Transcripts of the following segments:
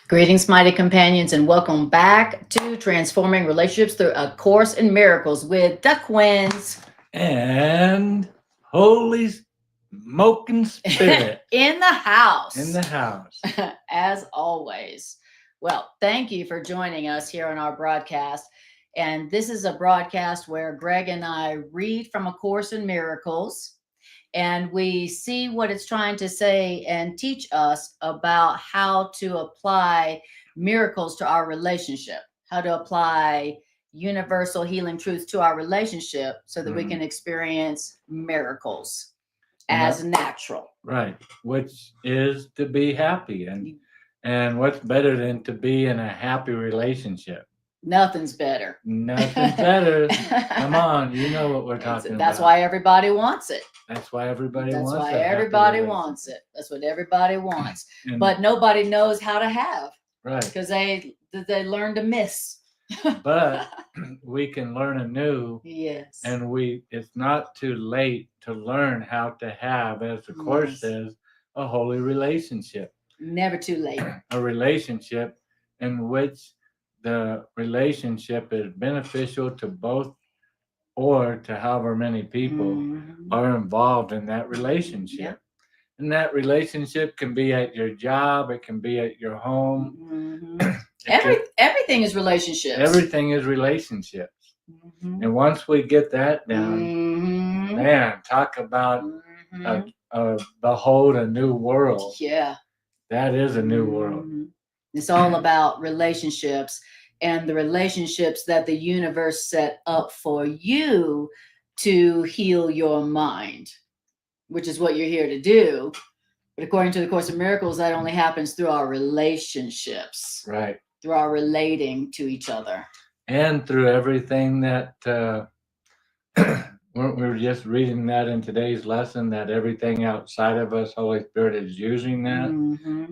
Greetings, mighty companions, and welcome back to Transforming Relationships Through a Course in Miracles with the Quinns and Holy Smoking Spirit in the house. in the house. As always. Well, thank you for joining us here on our broadcast. And this is a broadcast where Greg and I read from A Course in Miracles, and we see what it's trying to say and teach us about how to apply miracles to our relationship, how to apply universal healing truths to our relationship so that we can experience miracles as natural. Right. Which is to be happy. And what's better than to be in a happy relationship? Nothing's better. Nothing's better. Come on, you know what we're talking about. That's why everybody wants it. That's why everybody That's wants why a everybody happy wants it. That's what everybody wants. And- But nobody knows how to have. Right. Because they learn to miss. But we can learn anew. Yes. And it's not too late to learn how to have, as the Course says, a holy relationship. Never too late. A relationship in which the relationship is beneficial to both or to however many people are involved in that relationship. Yeah. And that relationship can be at your job, it can be at your home. Everything is relationships. Everything is relationships. And once we get that down, man, talk about behold a new world. Yeah. That is a new world. It's all about relationships and the relationships that the universe set up for you to heal your mind, which is what you're here to do. But according to the Course in Miracles, that only happens through our relationships. Right. Through our relating to each other. And through everything that we were just reading that in today's lesson, that everything outside of us, Holy Spirit is using that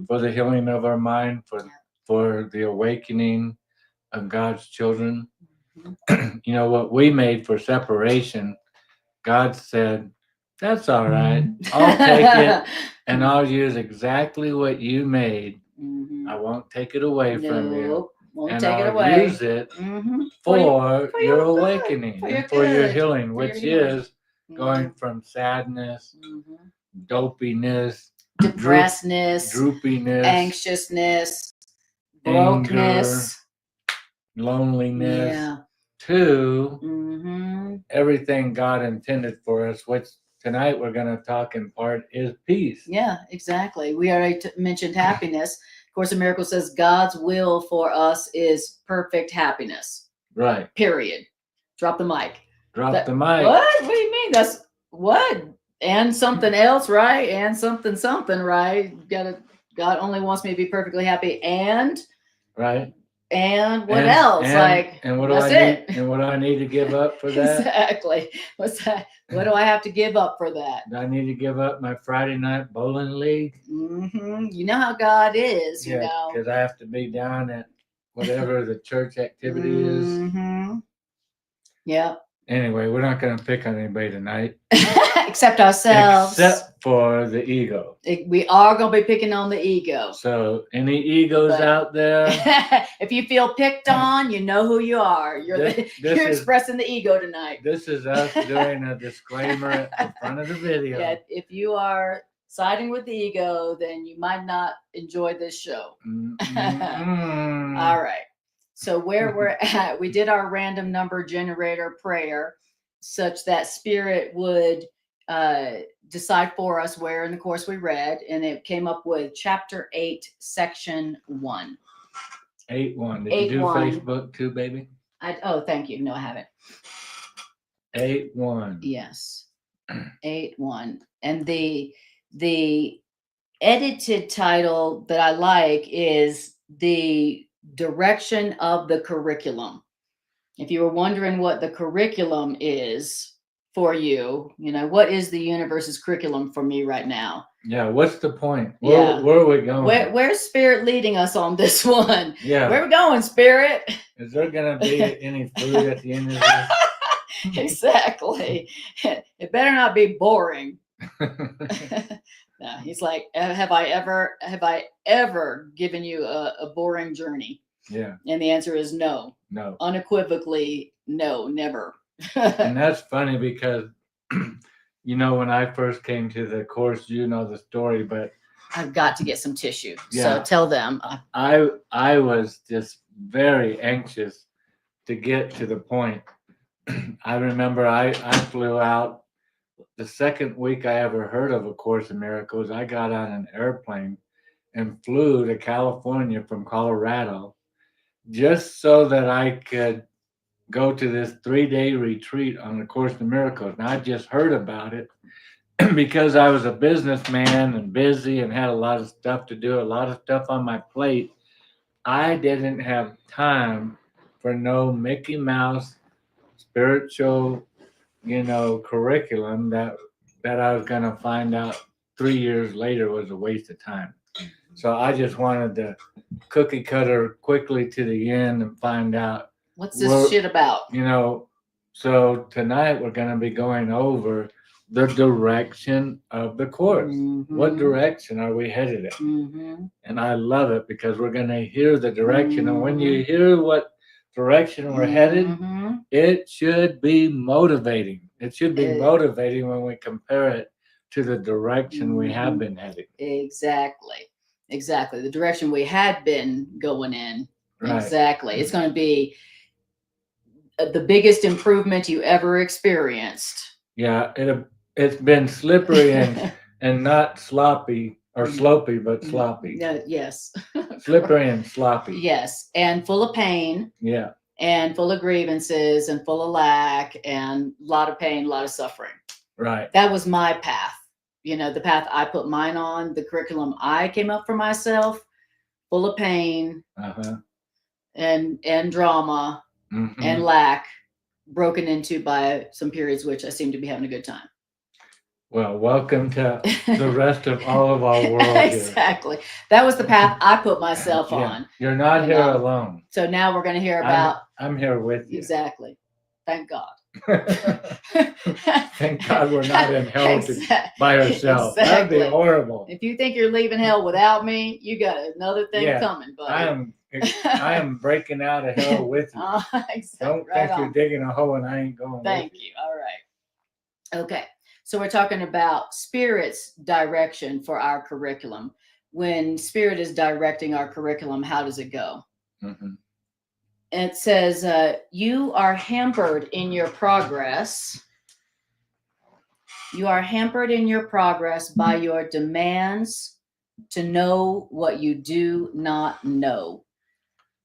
for the healing of our mind, for the awakening of God's children. You know, what we made for separation, God said, that's all right. I'll take it and I'll use exactly what you made. I won't take it away from you. Won't take it away. Use it for your awakening and for your healing, which is going from sadness, dopiness, depressedness, droopiness, anxiousness, anger, brokenness, loneliness, to everything God intended for us, which tonight we're going to talk in part is peace. Yeah, exactly. We already mentioned happiness. Course in Miracles says God's will for us is perfect happiness. Right. Period. Drop the mic. The mic. What? What do you mean? That's what? And something else, right? And something, right? God only wants me to be perfectly happy. And right. And what else? And what do I need? And what do I need to give up for that? Exactly. What's that? What do I have to give up for that? Do I need to give up my Friday night bowling league? You know how God is, you know. Because I have to be down at whatever the church activity is. Yeah. Anyway, we're not going to pick on anybody tonight. Except ourselves. Except for the ego. We are going to be picking on the ego. So, any egos out there? If you feel picked on, you know who you are. You're expressing the ego tonight. This is us doing a disclaimer at the front of the video. Yeah, if you are siding with the ego, then you might not enjoy this show. All right. So where we're at, we did our random number generator prayer such that Spirit would decide for us where in the Course we read, and it came up with chapter 8, section 1. 8-1. Did you do Facebook too, baby? Oh, thank you. No, I haven't. 8-1. Yes. 8-1. And the edited title that I like is the direction of the curriculum. If you were wondering what the curriculum is for you, you know, what is the universe's curriculum for me right now? Yeah, what's the point? Where are we going? Where's Spirit leading us on this one? Yeah. Where are we going, Spirit? Is there going to be any food at the end of this? Exactly. It better not be boring. Yeah, he's like, have I ever given you a boring journey? Yeah. And the answer is no. No. Unequivocally, no, never. And that's funny because, when I first came to the course, you know the story, but I've got to get some tissue. Yeah. So tell them. I was just very anxious to get to the point. I remember I flew out the second week I ever heard of A Course in Miracles. I got on an airplane and flew to California from Colorado just so that I could go to this 3-day retreat on the Course in Miracles. And I just heard about it because I was a businessman and busy and had a lot of stuff to do, a lot of stuff on my plate. I didn't have time for no Mickey Mouse spiritual, curriculum that I was going to find out 3 years later was a waste of time. So I just wanted to cookie cutter quickly to the end and find out what's this shit about. So tonight we're going to be going over the direction of the course. Mm-hmm. What direction are we headed in? Mm-hmm. And I love it because we're going to hear the direction. And when you hear what direction we're headed, it should be motivating. It should be motivating when we compare it to the direction we have been heading. Exactly. The direction we had been going in. Right. Exactly. It's going to be the biggest improvement you ever experienced. Yeah, it's been slippery and not sloppy or slopey, but sloppy. Yes. Slippery and sloppy. Yes, and full of pain. Yeah. And full of grievances and full of lack and a lot of pain, a lot of suffering. Right. That was my path. The path I put mine on, the curriculum I came up for myself, full of pain and drama and lack, broken into by some periods which I seem to be having a good time. Well, welcome to the rest of all of our world. Exactly. That was the path I put myself on. You're not here alone. So now we're going to hear about. I'm here with you. Exactly. Thank God. Thank God we're not in hell by ourselves. That'd be horrible. If you think you're leaving hell without me, you got another thing coming, buddy. I am breaking out of hell with you. Exactly. Don't think you're digging a hole and I ain't going. Thank you. All right. Okay. So we're talking about Spirit's direction for our curriculum. When Spirit is directing our curriculum, how does it go? Mm-hmm. It says, you are hampered in your progress. You are hampered in your progress by your demands to know what you do not know.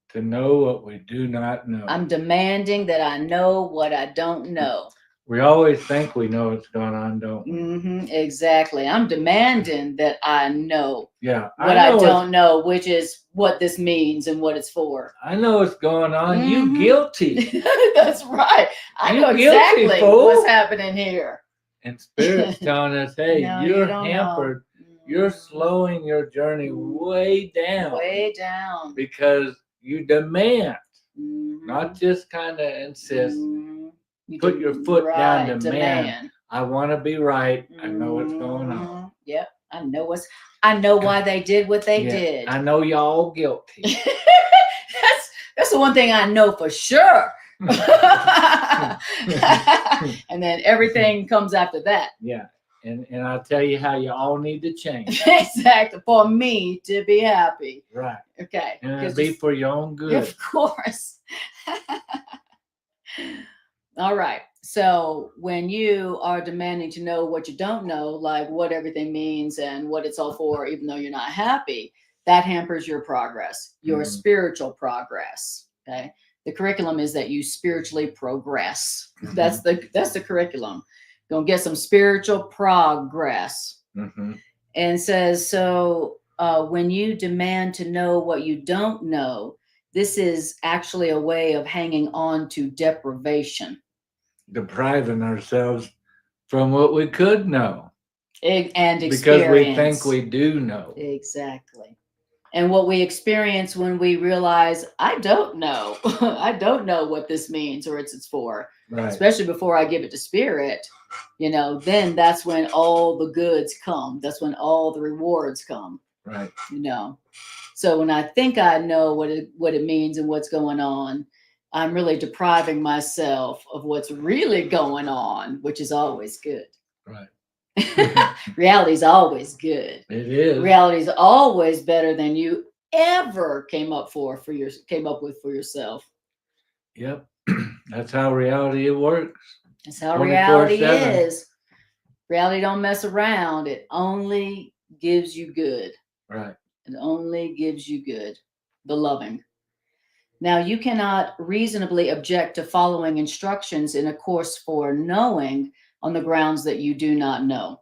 To know what we do not know. I'm demanding that I know what I don't know. We always think we know what's going on, don't we? Mm-hmm, exactly. I'm demanding that I know what I don't know, which is what this means and what it's for. I know what's going on. Mm-hmm. You guilty. That's right. I know exactly what's happening here. And Spirit's telling us, hey, you're hampered. You're slowing your journey way down. Way down. Because you demand, not just kind of insist. You put your foot down, demand. I want to be right. I know what's going on. Yep. I know why they did what they did. I know y'all guilty. That's the one thing I know for sure. And then everything comes after that. Yeah. And I'll tell you how you all need to change. Exactly. For me to be happy. Right. Okay. And it'll be for your own good. Of course. All right. So when you are demanding to know what you don't know, like what everything means and what it's all for, even though you're not happy, that hampers your progress, your spiritual progress. Okay. The curriculum is that you spiritually progress. Mm-hmm. That's the curriculum. Gonna get some spiritual progress. Mm-hmm. And says, so when you demand to know what you don't know, this is actually a way of hanging on to deprivation. Depriving ourselves from what we could know. And experience. Because we think we do know. Exactly. And what we experience when we realize, I don't know. I don't know what this means or it's for. Right. especially before I give it to Spirit, then that's when all the goods come. That's when all the rewards come. Right. So when I think I know what it means and what's going on, I'm really depriving myself of what's really going on, which is always good. Right. Reality is always good. It is. Reality is always better than you ever came up with for yourself. Yep. That's how reality works. That's how reality is. Reality don't mess around. It only gives you good. Right. It only gives you good. The loving. Now, you cannot reasonably object to following instructions in a course for knowing on the grounds that you do not know.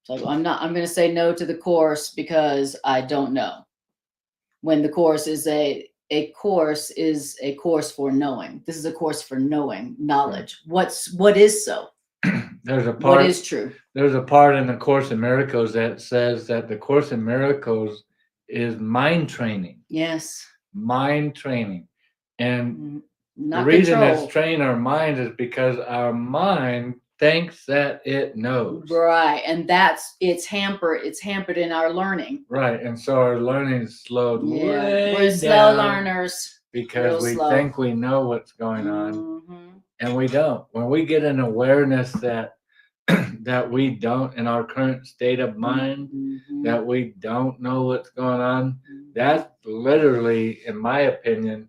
So I'm going to say no to the course because I don't know. When the course is a course for knowing. This is a course for knowing, knowledge. Right. What is so? There's a part. What is true? There's a part in the Course in Miracles that says that the Course in Miracles is mind training. Yes. Mind training. And not the reason control. it's trained our mind is because our mind thinks that it knows. Right. And it's hampered in our learning. Right. And so our learning is slowed way We're slow learners. Because we think we know what's going on. And we don't. When we get an awareness that that we don't, in our current state of mind, that we don't know what's going on, that's literally, in my opinion,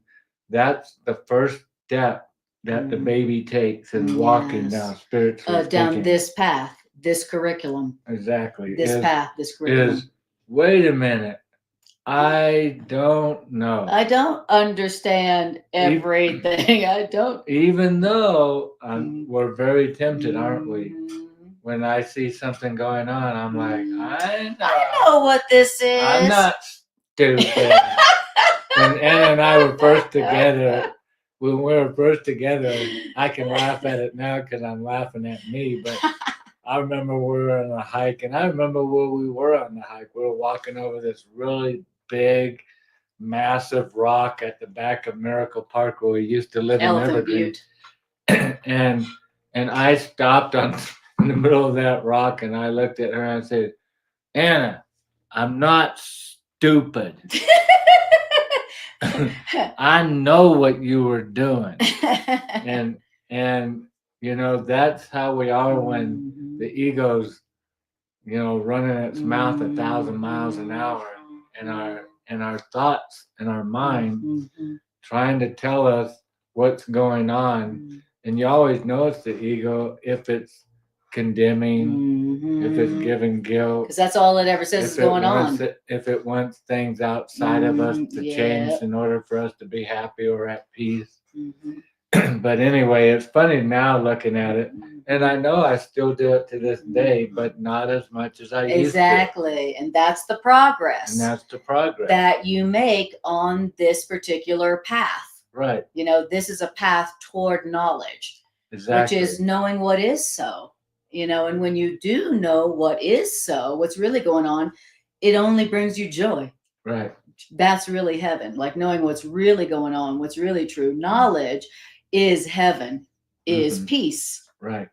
that's the first step that the baby takes in walking down spiritually down this path, this curriculum. Exactly. This curriculum. Wait a minute. I don't know. I don't understand everything. I don't. Even though we're very tempted, aren't we? When I see something going on, I'm like, I know what this is. I'm not stupid. When Anna and I were first together, I can laugh at it now because I'm laughing at me. But I remember we were on a hike, and I remember where we were on the hike. We were walking over this really big, massive rock at the back of Miracle Park where we used to live in Evergreen. and I stopped in the middle of that rock, and I looked at her and said, Anna, I'm not stupid. I know what you were doing. And that's how we are when the ego's running its mouth 1,000 miles an hour, and our thoughts and our mind trying to tell us what's going on. And you always know it's the ego if it's condemning, if it's giving guilt, because that's all it ever says is going on. If it wants things outside of us to change in order for us to be happy or at peace. But anyway, it's funny now looking at it, and I know I still do it to this day, but not as much as I used to. Exactly, and that's the progress. And that's the progress that you make on this particular path. Right. This is a path toward knowledge. Exactly. Which is knowing what is so. And when you do know what is so, what's really going on, it only brings you joy. Right. That's really heaven. Like knowing what's really going on, what's really true. Knowledge is heaven, is peace. Right.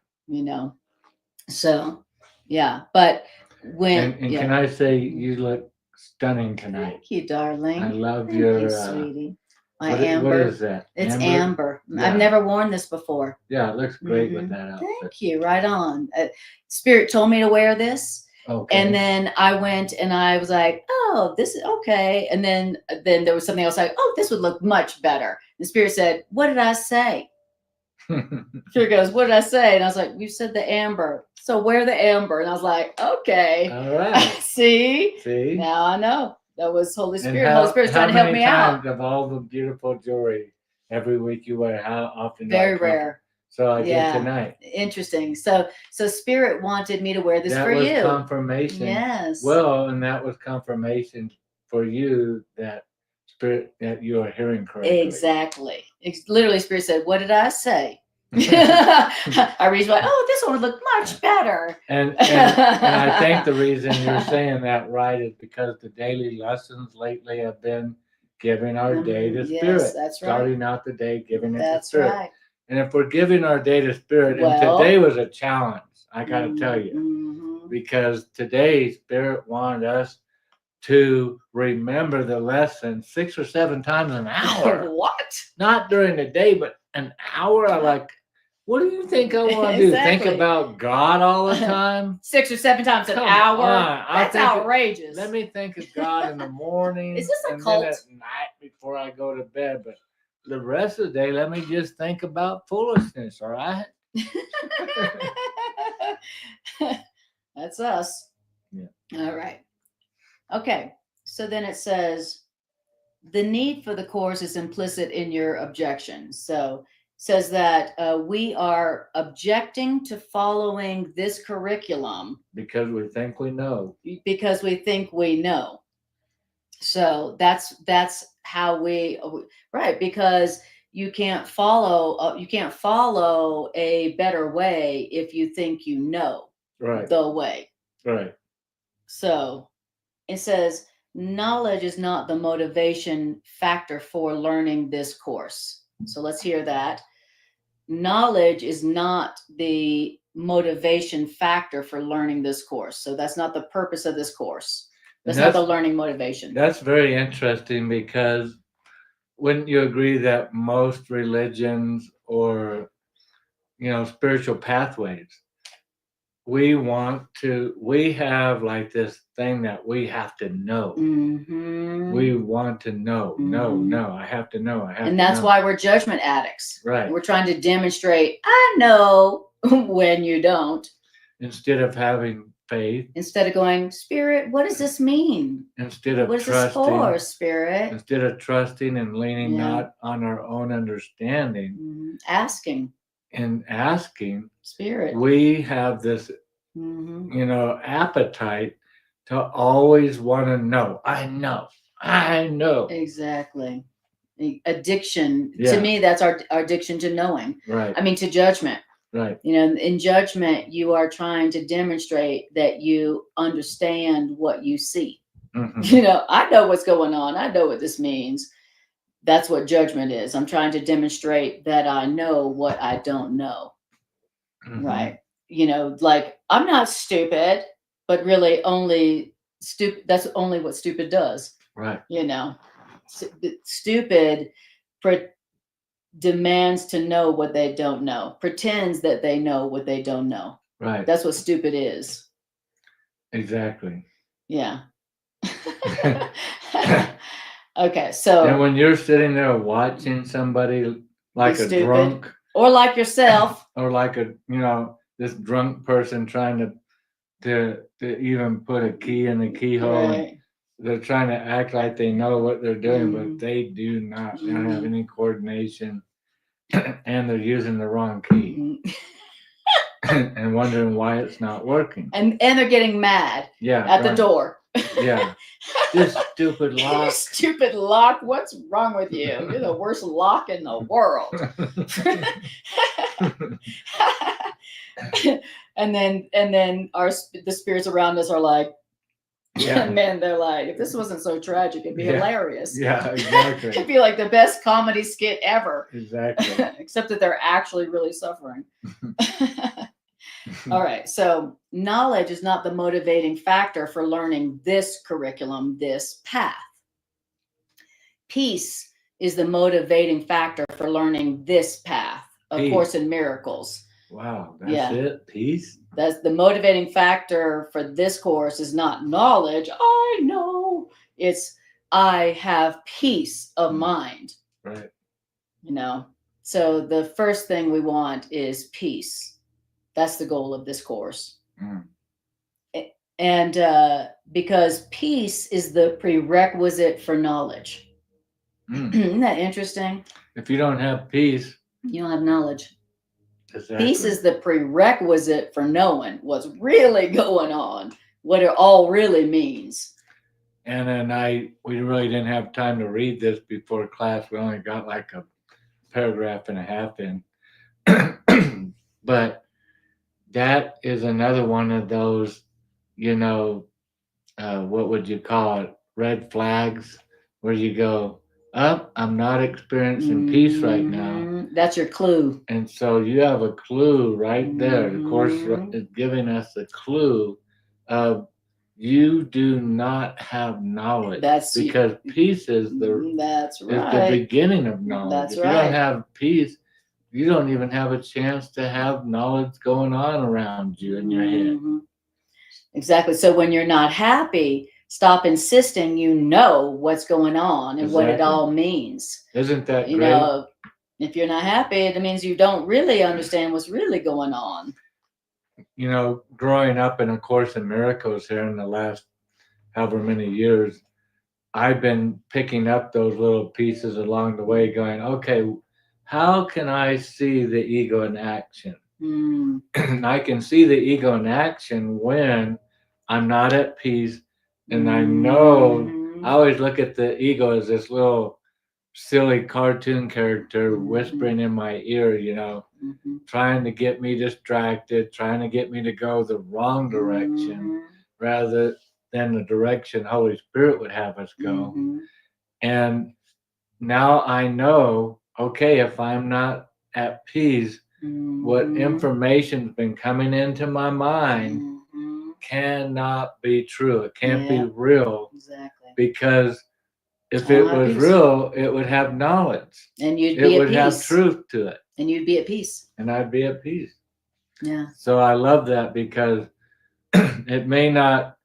So, yeah. But when... And can I say, you look stunning tonight. Thank you, darling. I love your... sweetie. My amber. What is that? It's amber. Yeah. I've never worn this before. Yeah, it looks great with that outfit. Thank you. Right on. Spirit told me to wear this. Okay. And then I went and I was like, oh, this is okay. And then there was something else like, oh, this would look much better. And Spirit said, what did I say? Spirit goes, what did I say? And I was like, you said the amber. So wear the amber. And I was like, okay. All right. See? Now I know. That was Holy Spirit. Holy Spirit's trying to help me out. How many times of all the beautiful jewelry every week you wear? How often? Very rare. So I did tonight. Interesting. So Spirit wanted me to wear this for you. That was confirmation. Yes. Well, and that was confirmation for you that Spirit, that you are hearing correctly. Exactly. Literally, Spirit said, what did I say? I reached like, oh, this one would look much better. And I think the reason you're saying that right is because the daily lessons lately have been giving our day to Spirit. That's right. Starting out the day, giving it to Spirit. Right. And if we're giving our day to Spirit, and today was a challenge, I got to tell you, because today Spirit wanted us to remember the lesson 6 or 7 times an hour. What? Not during the day, but an hour. I like, what do you think I want to do? Think about God all the time? 6 or 7 times an hour? That's outrageous. Let me think of God in the morning. Is this a and cult? Then at night before I go to bed. But the rest of the day, let me just think about foolishness, all right? That's us. Yeah. All right. Okay. So then it says, the need for the course is implicit in your objection. So it says that we are objecting to following this curriculum because we think we know. Because we think we know. So that's how we, right? Because you can't follow a better way if you think you know the way. Right. So it says, knowledge is not the motivation factor for learning this course. So let's hear that. Knowledge is not the motivation factor for learning this course. So that's not the purpose of this course. That's not the learning motivation. That's very interesting, because wouldn't you agree that most religions or, spiritual pathways, we have like this thing that we have to know. We want to know. No, I have to know. And that's why we're judgment addicts. Right. We're trying to demonstrate, I know, when you don't. Instead of having faith. Instead of going, Spirit, what does this mean? Instead of what is trusting. This for, Spirit? Instead of trusting and leaning not on our own understanding. Asking. And asking. Spirit. We have this, appetite to always want to know. I know. Exactly. Addiction. Yeah. To me, that's our addiction to knowing. Right. I mean, to judgment. Right. In judgment, you are trying to demonstrate that you understand what you see. I know what's going on. I know what this means. That's what judgment is. I'm trying to demonstrate that I know what I don't know. Right. Like, I'm not stupid, but really only stupid. That's only what stupid does. Right. Stupid demands to know what they don't know, pretends that they know what they don't know. Right. That's what stupid is. Exactly. Yeah. Okay. So. And when you're sitting there watching somebody like a drunk. Or like yourself. Or like this drunk person trying to even put a key in the keyhole. Right. They're trying to act like they know what they're doing, but they do not. They don't have any coordination, and they're using the wrong key, and wondering why it's not working. And they're getting mad. At the door. Yeah. This stupid lock. Stupid lock. What's wrong with you? You're the worst lock in the world. and then the spirits around us are like, man, they're like, if this wasn't so tragic, it'd be hilarious. Yeah, exactly. It'd be like the best comedy skit ever. Exactly. Except that they're actually really suffering. All right. So knowledge is not the motivating factor for learning this curriculum, this path. Peace is the motivating factor for learning this path, A Course in Miracles. Wow. That's it? Peace? That's the motivating factor for this course is not knowledge. I know. It's I have peace of mind. Right. So the first thing we want is peace. That's the goal of this course. And because peace is the prerequisite for knowledge. Isn't that interesting? If you don't have peace, you don't have knowledge. Exactly. Peace is the prerequisite for knowing what's really going on, what it all really means. And then we really didn't have time to read this before class. We only got like a paragraph and a half in. But that is another one of those, what would you call it? Red flags, where you go, I'm not experiencing peace right now. That's your clue. And so you have a clue right there. The Course is giving us a clue of you do not have knowledge. Because peace is That's is the right. beginning of knowledge. That's If you don't right. have peace, you don't even have a chance to have knowledge going on around you in your head. Exactly. So when you're not happy, stop insisting you know what's going on and what it Exactly. all means. Isn't that You great? know, if you're not happy, it means you don't really understand what's really going on. You know, growing up in A Course in Miracles here in the last however many years, I've been picking up those little pieces along the way, going, okay, how can I see the ego in action? I can see the ego in action when I'm not at peace, and I know I always look at the ego as this little silly cartoon character whispering in my ear, you know, trying to get me distracted, trying to get me to go the wrong direction rather than the direction Holy Spirit would have us go. And now I know, okay, if I'm not at peace, what information's been coming into my mind cannot be true. It can't be real. Exactly. Because if it was real, it would have knowledge. And you'd be at peace. It would have truth to it. And you'd be at peace. And I'd be at peace. Yeah. So I love that because it may not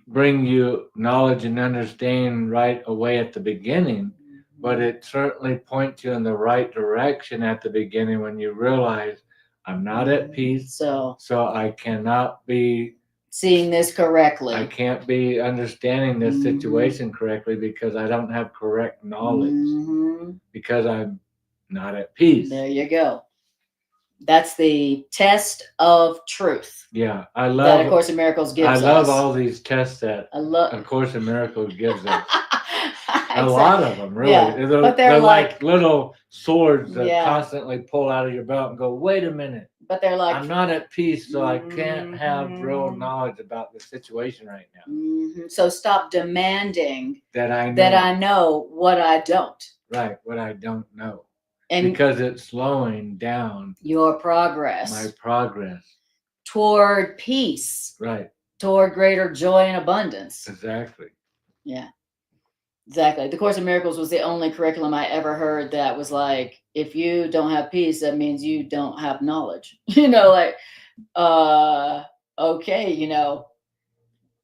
bring you knowledge and understanding right away at the beginning, but it certainly points you in the right direction at the beginning when you realize I'm not at peace, so I cannot be seeing this correctly. I can't be understanding this situation correctly because I don't have correct knowledge because I'm not at peace. There you go. That's the test of truth. Yeah, I love that A Course in Miracles gives us. I love all these tests that A Course in Miracles gives us. Exactly. A lot of them, really. Yeah, but they're like little swords that constantly pull out of your belt and go, wait a minute. But they're like, I'm not at peace, so I can't have real knowledge about the situation right now. So stop demanding that I know what I don't. Right, what I don't know. And because it's slowing down your progress. My progress. Toward peace. Right. Toward greater joy and abundance. Exactly. Yeah. Exactly. The Course in Miracles was the only curriculum I ever heard that was like, if you don't have peace, that means you don't have knowledge. You know, like, okay, you know,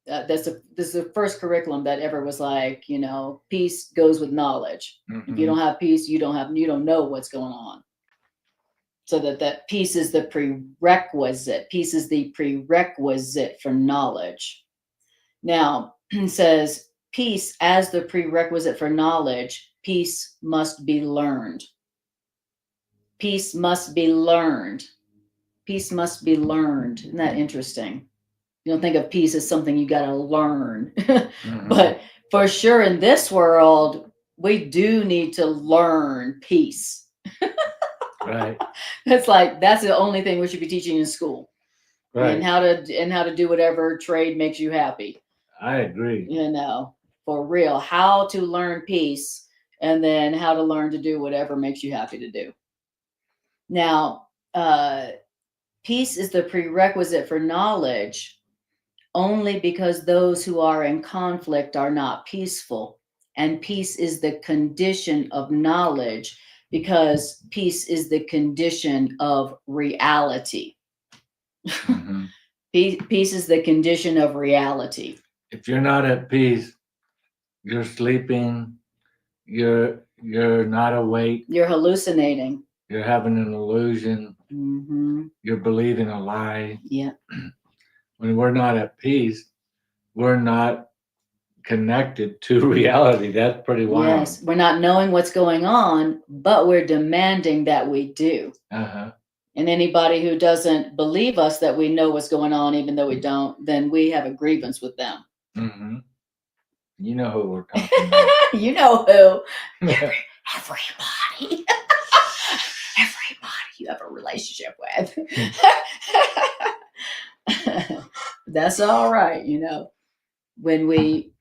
this is the first curriculum that ever was like, you know, peace goes with knowledge. If you don't have peace, you don't know what's going on. So that peace is the prerequisite. Peace is the prerequisite for knowledge. Now, it says, peace as the prerequisite for knowledge, peace must be learned. Peace must be learned. Peace must be learned. Isn't that interesting? You don't think of peace as something you got to learn. But for sure in this world, we do need to learn peace. Right. It's like, that's the only thing we should be teaching in school. Right. And how to do whatever trade makes you happy. I agree. You know, for real, how to learn peace and then how to learn to do whatever makes you happy to do. Now, peace is the prerequisite for knowledge only because those who are in conflict are not peaceful. And peace is the condition of knowledge because peace is the condition of reality. Peace is the condition of reality. If you're not at peace, you're sleeping, you're not awake. You're hallucinating. You're having an illusion. You're believing a lie. Yeah. When we're not at peace, we're not connected to reality. That's pretty wild. Yes, we're not knowing what's going on, but we're demanding that we do. And anybody who doesn't believe us that we know what's going on, even though we don't, then we have a grievance with them. You know who we're talking about. You know who. Everybody. Everybody you have a relationship with. That's all right, you know. When we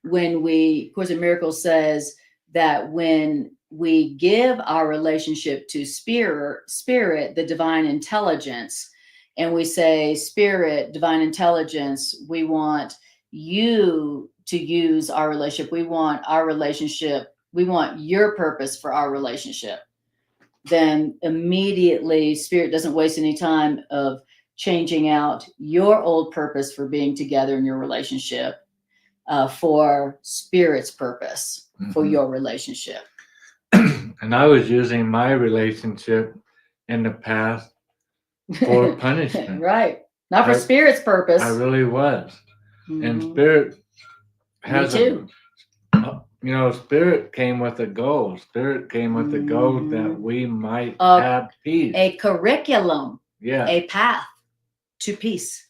Course in Miracles says, that when we give our relationship to spirit, the divine intelligence, and we say, Spirit, divine intelligence, we want you to use our relationship. We want our relationship. We want your purpose for our relationship. Then immediately Spirit doesn't waste any time of changing out your old purpose for being together in your relationship for Spirit's purpose for your relationship. And I was using my relationship in the past for punishment. Right. Not for Spirit's purpose. I really was. And Spirit has Spirit came with a goal. Spirit came with a goal that we might have peace. A curriculum. Yeah. A path to peace.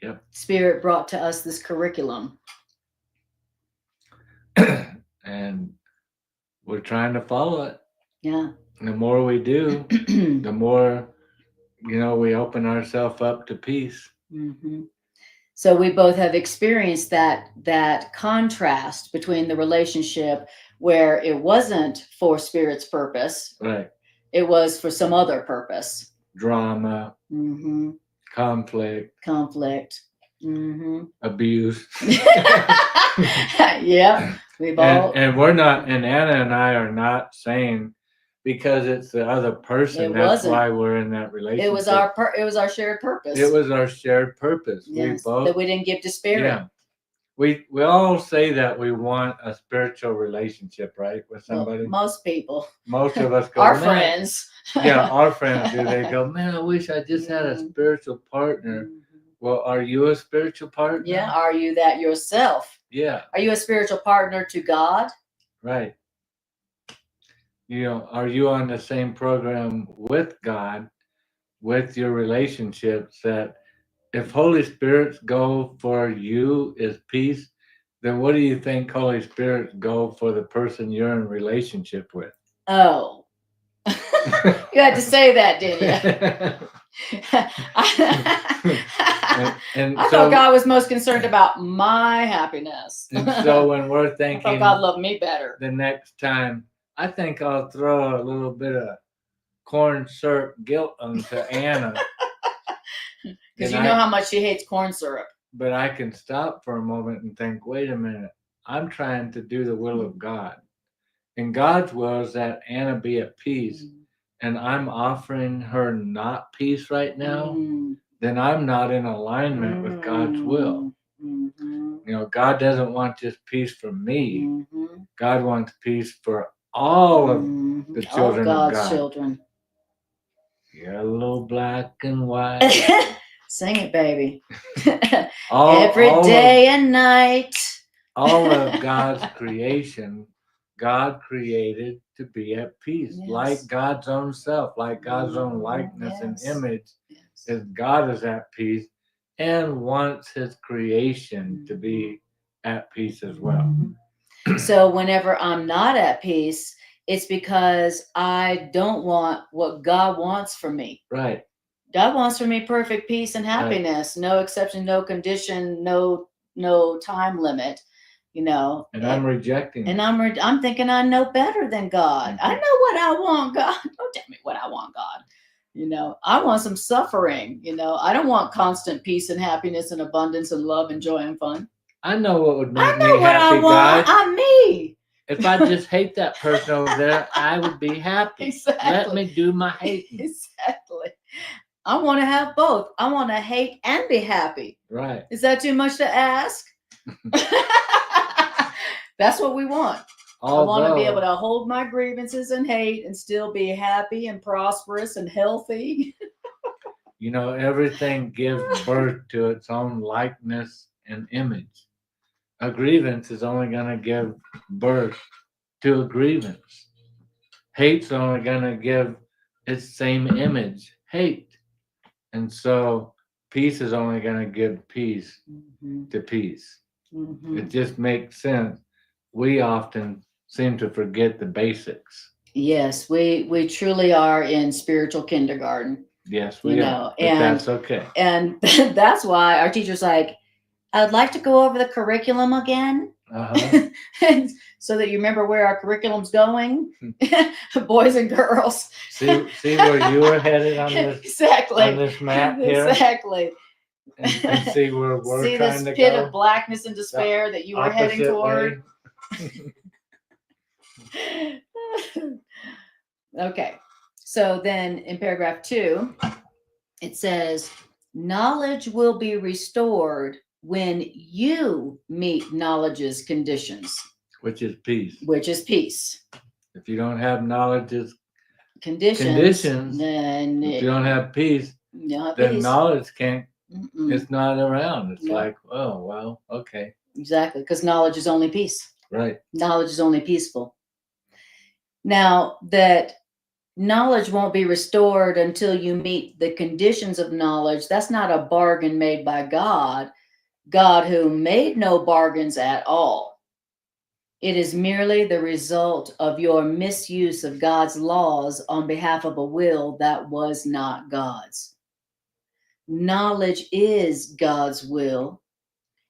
Yep. Spirit brought to us this curriculum. And we're trying to follow it. Yeah. And the more we do, the more, we open ourselves up to peace. Mm-hmm. So we both have experienced that contrast between the relationship where it wasn't for Spirit's purpose. Right. It was for some other purpose. Drama. Mm-hmm. Conflict. Mm-hmm. Abuse. Yeah. We've all. And we're not, and Anna and I are not saying because it's the other person, that's why we're in that relationship. It was our shared purpose. It was our shared purpose. Yes, we both, that we didn't give to Spirit. Yeah. We all say that we want a spiritual relationship, right, with somebody. Well, most people. Most of us go. Our friends. Yeah, our friends do. They go, man, I wish I just had a spiritual partner. Mm-hmm. Well, are you a spiritual partner? Yeah. Are you that yourself? Yeah. Are you a spiritual partner to God? Right. Are you on the same program with God, with your relationships, that if Holy Spirit's goal for you is peace, then what do you think Holy Spirit's goal for the person you're in relationship with? Oh. You had to say that, didn't you? I thought God was most concerned about my happiness. And so when we're thinking, I thought God loved me better. The next time, I think I'll throw a little bit of corn syrup guilt onto Anna. Because you know how much she hates corn syrup. But I can stop for a moment and think, wait a minute, I'm trying to do the will of God. And God's will is that Anna be at peace. And I'm offering her not peace right now, then I'm not in alignment with God's will. God doesn't want just peace for me. God wants peace for all of the children all of God's God. Children. Yellow, black, and white. Sing it, baby. Every day and night. All of God's creation, God created to be at peace, like God's own self, like God's own likeness and image. As God is at peace and wants his creation to be at peace as well. So whenever I'm not at peace, it's because I don't want what God wants for me. Right. God wants for me perfect peace and happiness, right. No exception, no condition, no time limit, And I'm rejecting. And I'm thinking I know better than God. I know what I want, God. Don't tell me what I want, God. I want some suffering. I don't want constant peace and happiness and abundance and love and joy and fun. I know what would make me happy, God. I'm me. If I just hate that person over there, I would be happy. Exactly. Let me do my hating. Exactly. I want to have both. I want to hate and be happy. Right. Is that too much to ask? That's what we want. I want to be able to hold my grievances and hate and still be happy and prosperous and healthy. Everything gives birth to its own likeness and image. A grievance is only going to give birth to a grievance. Hate's only going to give its same image, hate. And so peace is only going to give peace to peace. It just makes sense. We often seem to forget the basics. Yes, we truly are in spiritual kindergarten. Yes, we are. And that's okay. And that's why our teacher's like, I'd like to go over the curriculum again. Uh-huh. And so that you remember where our curriculum's going, boys and girls. See where you were headed on this Exactly. on this map here, Exactly. and see where we're See trying this to pit go. of blackness and despair that you were heading Opposite toward. way. Okay. So then in paragraph 2, it says, knowledge will be restored when you meet knowledge's conditions, Which is peace. which is peace. If you don't have knowledge's Conditions, then if you don't have peace, then peace. knowledge can't. Mm-mm. It's not around. It's No. like, oh well, okay. Exactly, because knowledge is only peace. Right. Knowledge is only peaceful. Now, that knowledge won't be restored until you meet the conditions of knowledge, that's not a bargain made by God, God who made no bargains at all. It is merely the result of your misuse of God's laws on behalf of a will that was not God's. Knowledge is God's will.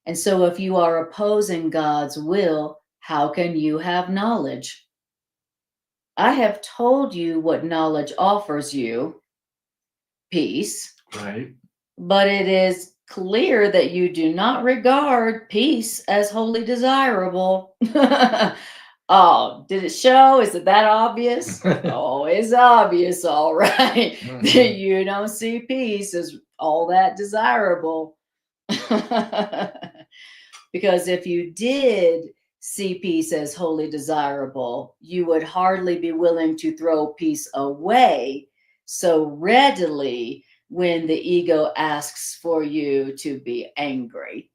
And so if you are opposing God's will, how can you have knowledge? I have told you what knowledge offers you, peace. Right. But it is clear that you do not regard peace as wholly desirable. Oh, did it show? Is it that obvious? Oh, it's obvious, all right. Mhm. You don't see peace as all that desirable. Because if you did see peace as wholly desirable, you would hardly be willing to throw peace away so readily when the ego asks for you to be angry,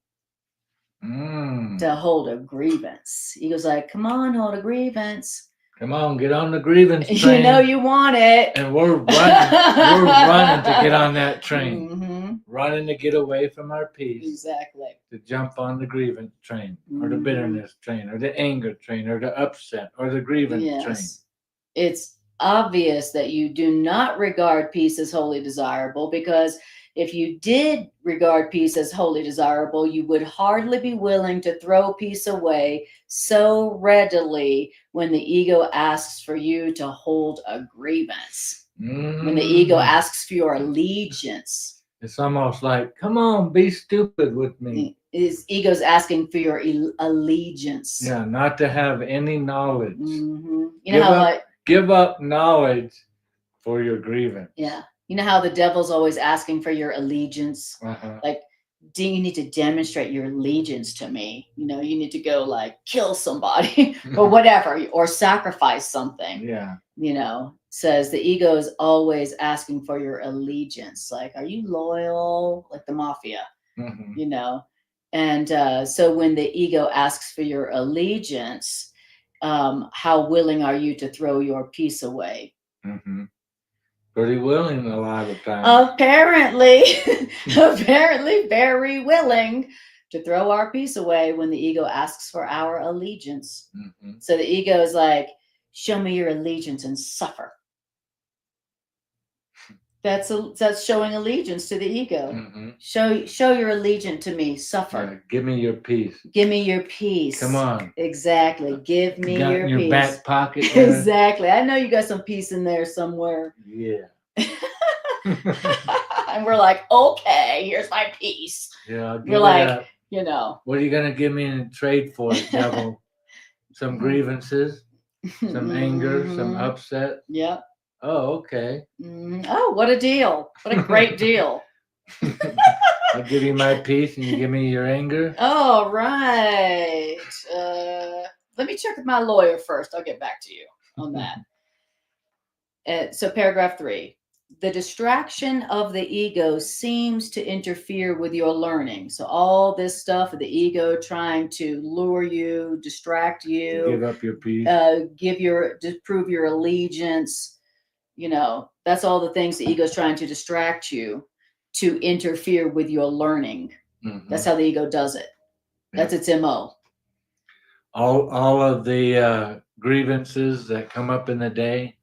to hold a grievance. Ego's like, come on, hold a grievance. Come on, get on the grievance train. You know you want it. And we're running to get on that train. Mm-hmm. Running to get away from our peace. Exactly. To jump on the grievance train, or the Mm-hmm. bitterness train, or the anger train, or the upset, or the grievance train. It's obvious that you do not regard peace as wholly desirable, because if you did regard peace as wholly desirable, you would hardly be willing to throw peace away so readily when the ego asks for you to hold a grievance. When the ego asks for your allegiance. It's almost like, come on, be stupid with me. His ego's asking for your allegiance. Yeah, not to have any knowledge. Mm-hmm. You know how give up knowledge for your grievance. Yeah. You know how the devil's always asking for your allegiance? Uh-huh. Like, do you need to demonstrate your allegiance to me? You know, you need to go like kill somebody or whatever, or sacrifice something. Yeah. You know, says the ego is always asking for your allegiance. Like, are you loyal? Like the mafia, Mm-hmm. You know? And so when the ego asks for your allegiance, how willing are you to throw your peace away? Mm-hmm. Pretty willing a lot of times. Apparently very willing to throw our peace away when the ego asks for our allegiance. Mm-hmm. So the ego is like, show me your allegiance and suffer. That's showing allegiance to the ego. Mm-hmm. Show your allegiance to me, suffer. Yeah, give me your peace. Give me your peace. Come on. Exactly. Give me your peace. Your back pocket. There. Exactly. I know you got some peace in there somewhere. Yeah. And we're like, okay, here's my peace. Yeah. We're like, you know. What are you gonna give me in trade for it, devil? Some grievances, some anger, some upset. Yep. Oh, okay. Mm-hmm. Oh, what a deal. What a great deal. I'll give you my peace and you give me your anger. Oh, right. Let me check with my lawyer first. I'll get back to you on that. So paragraph 3. The distraction of the ego seems to interfere with your learning. So all this stuff of the ego trying to lure you, distract you, give up your peace, prove your allegiance. You know, that's all the things the ego is trying to distract you, to interfere with your learning. Mm-hmm. That's how the ego does it. Yeah. That's its MO. All of the grievances that come up in the day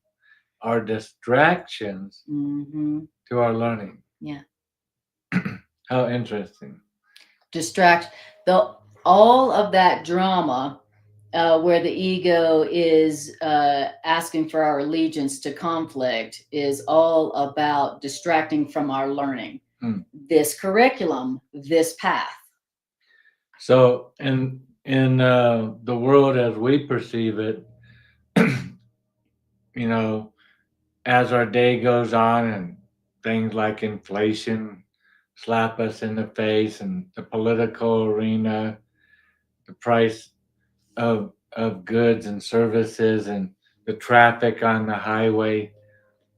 are distractions to our learning. Yeah. How interesting. All of that drama where the ego is asking for our allegiance to conflict, is all about distracting from our learning. This curriculum, this path. So in the world as we perceive it, you know, as our day goes on and things like inflation slap us in the face, and the political arena, the price of goods and services, and the traffic on the highway,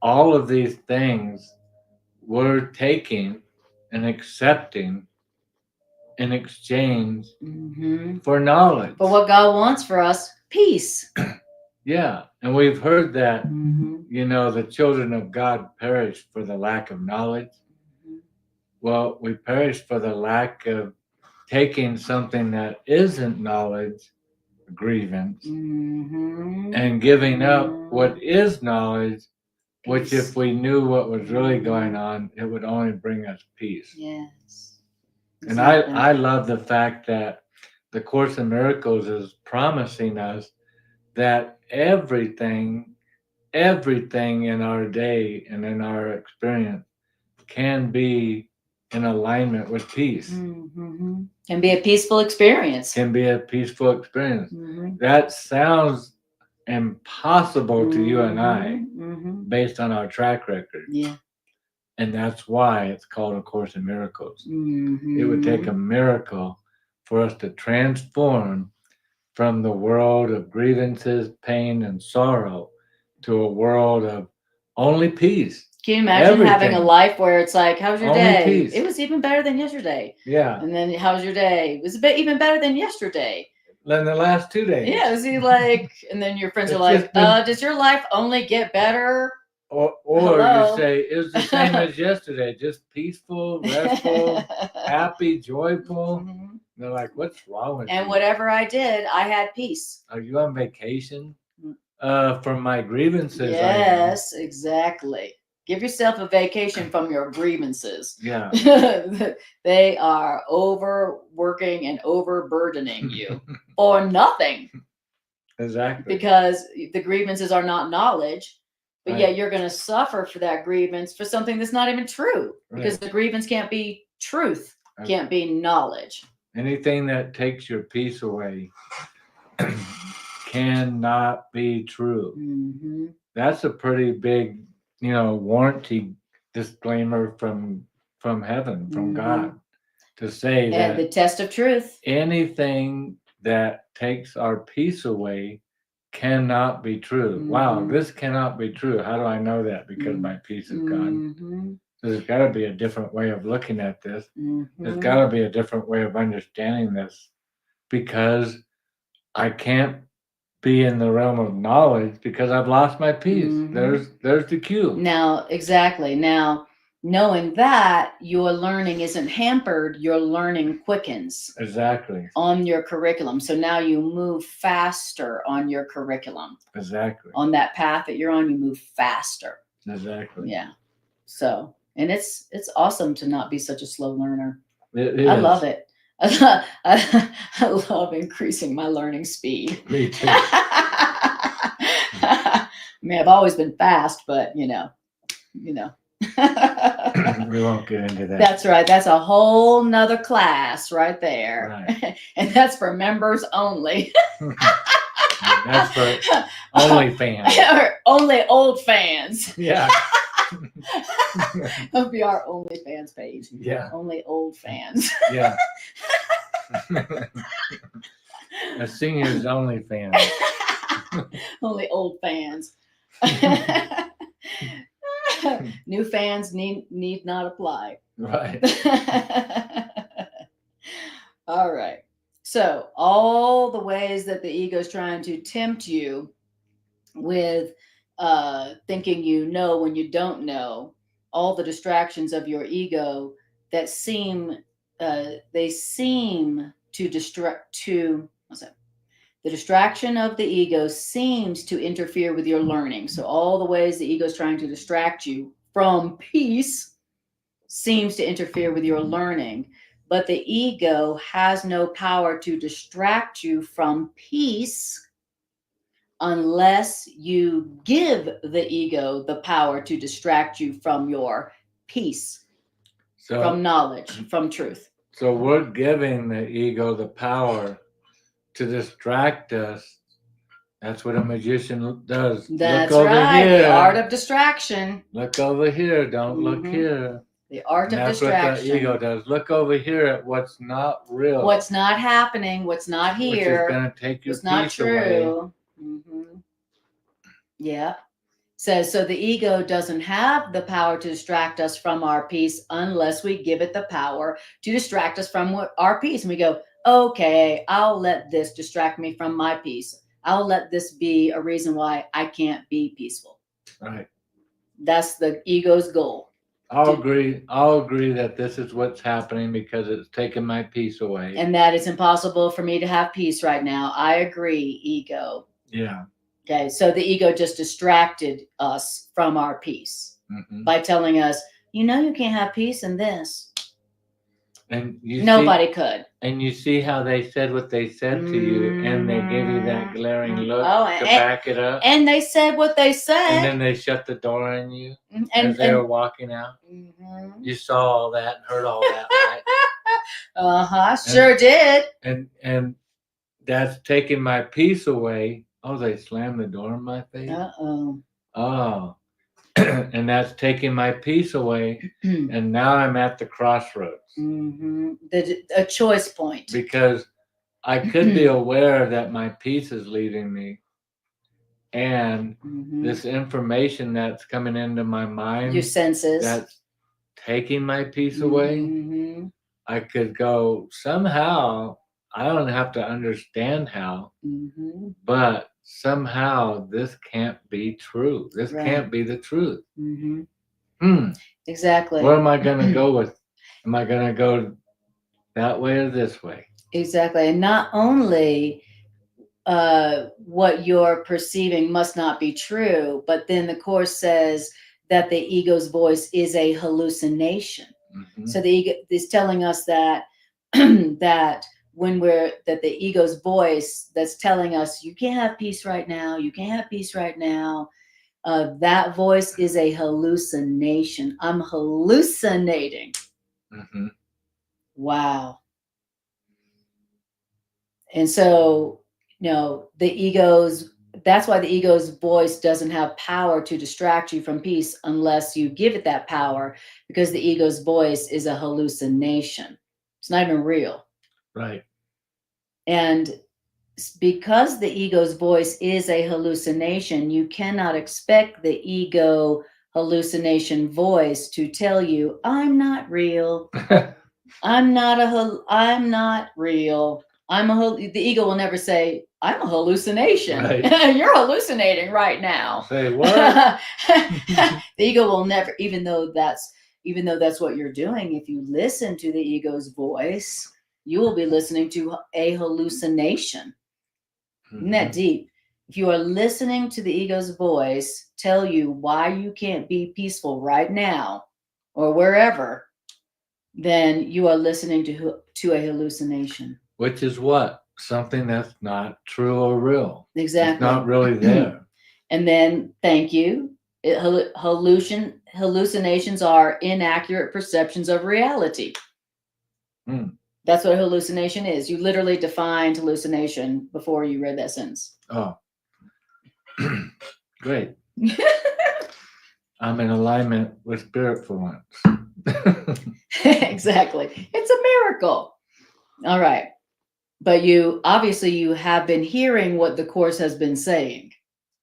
all of these things we're taking and accepting in exchange for knowledge. For what God wants for us, peace. Yeah, and we've heard that, you know, the children of God perish for the lack of knowledge. Well, we perish for the lack of taking something that isn't knowledge, grievance, and giving up what is knowledge, which if we knew what was really going on, it would only bring us peace. Yes. And I love the fact that the Course in Miracles is promising us that everything in our day and in our experience can be in alignment with peace. Can be a peaceful experience. Can be a peaceful experience. That sounds impossible to you and I based on our track record. Yeah. And that's why it's called A Course in Miracles. It would take a miracle for us to transform from the world of grievances, pain, and sorrow to a world of only peace. Can you imagine having a life where it's like, how's your only day? Peace. It was even better than yesterday. Yeah. And then, how's your day? It was even better than yesterday. Than the last 2 days. Yeah. See, like, and then your friends are like, does your life only get better? Or you say, it was the same as yesterday, just peaceful, restful, happy, joyful. They're like, what's wrong with you? And whatever I did, I had peace. Are you on vacation? From my grievances. Yes, exactly. Give yourself a vacation from your grievances. Yeah. They are overworking and overburdening you for nothing. Exactly. Because the grievances are not knowledge. But yet you're going to suffer for that grievance for something that's not even true. Because the grievance can't be truth, can't be knowledge. Anything that takes your peace away cannot be true. That's a pretty big, warranty disclaimer from heaven, from God, to say that the test of truth. Anything that takes our peace away cannot be true. Wow, this cannot be true. How do I know that? Because my peace is gone. So there's got to be a different way of looking at this. There's got to be a different way of understanding this, because I can't be in the realm of knowledge because I've lost my peace. There's the cue. Now, exactly. Now, knowing that your learning isn't hampered, your learning quickens. Exactly. On your curriculum. So now you move faster on your curriculum. Exactly. On that path that you're on, you move faster. Exactly. Yeah. So, and it's awesome to not be such a slow learner. I love it. I love increasing my learning speed. Me too. I mean, I've always been fast, but you know. We won't get into that. That's right. That's a whole nother class right there. Right. And that's for members only. That's for only fans. Only old fans. Yeah. That'll be our OnlyFans page. Yeah. Only old fans. Yeah. A seniors only fans. Only old fans. New fans need not apply. Right. All right. So all the ways that the ego is trying to tempt you with thinking you know when you don't know, all the distractions of your ego that seem to distract to what's that? The distraction of the ego seems to interfere with your learning. So all the ways the ego is trying to distract you from peace seems to interfere with your learning. but the ego has no power to distract you from peace unless you give the ego the power to distract you from your peace, from knowledge, from truth. So we're giving the ego the power to distract us. That's what a magician does. That's look over right. here. The art of distraction. Look over here. Don't look here. The art And of that's distraction. That's what the ego does. Look over here at what's not real. What's not happening. What's not here. Which is going to take your peace not true. away. Yeah. So the ego doesn't have the power to distract us from our peace unless we give it the power to distract us from our peace. And we go, okay, I'll let this distract me from my peace. I'll let this be a reason why I can't be peaceful. Right. That's the ego's goal. I'll agree that this is what's happening because it's taken my peace away. And that it's impossible for me to have peace right now. I agree, ego. Yeah. Okay, so the ego just distracted us from our peace by telling us, you can't have peace in this. And nobody could. And you see how they said what they said to you, and they gave you that glaring look to back it up. And they said what they said. And then they shut the door on you as they were walking out. You saw all that and heard all that, right? Sure did. And that's taking my peace away. Oh, they slammed the door in my face? Oh. And that's taking my peace away. And now I'm at the crossroads. A choice point. Because I could be aware that my peace is leaving me. And this information that's coming into my mind. Your senses. That's taking my peace away. I could go, somehow, I don't have to understand how, but somehow this can't be true. This can't be the truth. Exactly. Where am I going to go with? Am I going to go that way or this way? Exactly. And not only what you're perceiving must not be true, but then the Course says that the ego's voice is a hallucination. So the ego is telling us that that the ego's voice that's telling us you can't have peace right now, you can't have peace right now. That voice is a hallucination. I'm hallucinating. Wow. And so, that's why the ego's voice doesn't have power to distract you from peace unless you give it that power, because the ego's voice is a hallucination. It's not even real. Right. And because the ego's voice is a hallucination, you cannot expect the ego hallucination voice to tell you, I'm not real. I'm not real. The ego will never say, I'm a hallucination. Right. You're hallucinating right now. Say what? The ego will never, even though that's what you're doing. If you listen to the ego's voice, you will be listening to a hallucination. Isn't that deep? If you are listening to the ego's voice tell you why you can't be peaceful right now or wherever, then you are listening to a hallucination. Which is what? Something that's not true or real. Exactly. It's not really there. And then, thank you. Hallucinations are inaccurate perceptions of reality. That's what a hallucination is. You literally defined hallucination before you read that sentence. Oh, great. I'm in alignment with spirit for once. Exactly. It's a miracle. All right. But you have been hearing what the Course has been saying.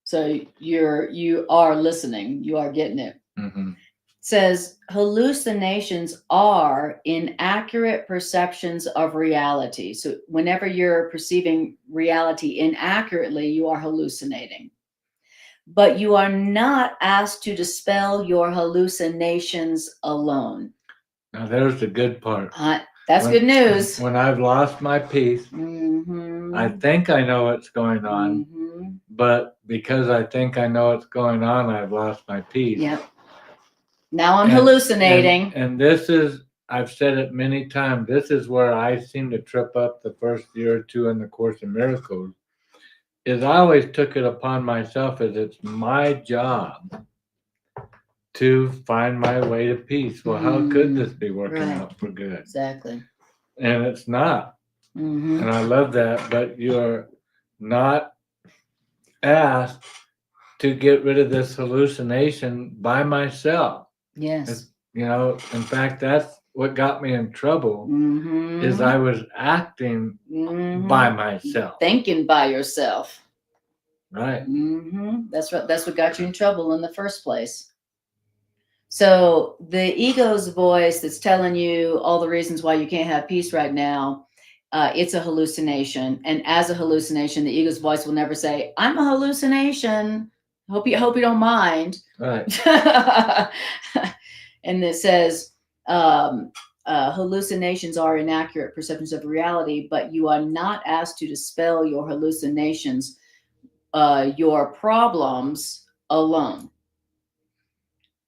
So you are listening. You are getting it. It says hallucinations are inaccurate perceptions of reality. So whenever you're perceiving reality inaccurately, you are hallucinating. But you are not asked to dispel your hallucinations alone. Now there's the good part. That's good news. When I've lost my peace, I think I know what's going on, but because I think I know what's going on, I've lost my peace. Yep. Now I'm hallucinating. And this is I've said it many times. This is where I seem to trip up the first year or two in the Course in Miracles. Is I always took it upon myself as it's my job to find my way to peace. Well, how could this be working Right. out for good? Exactly. And it's not. Mm-hmm. And I love that. But you're not asked to get rid of this hallucination by myself. Yes. In fact, that's what got me in trouble. Mm-hmm. Is I was acting by myself, thinking by yourself. Right. Mm-hmm. That's what got you in trouble in the first place. So the ego's voice that's telling you all the reasons why you can't have peace right now, it's a hallucination. And as a hallucination, the ego's voice will never say, "I'm a hallucination. Hope you don't mind." Right. And it says, hallucinations are inaccurate perceptions of reality, but you are not asked to dispel your hallucinations, your problems alone.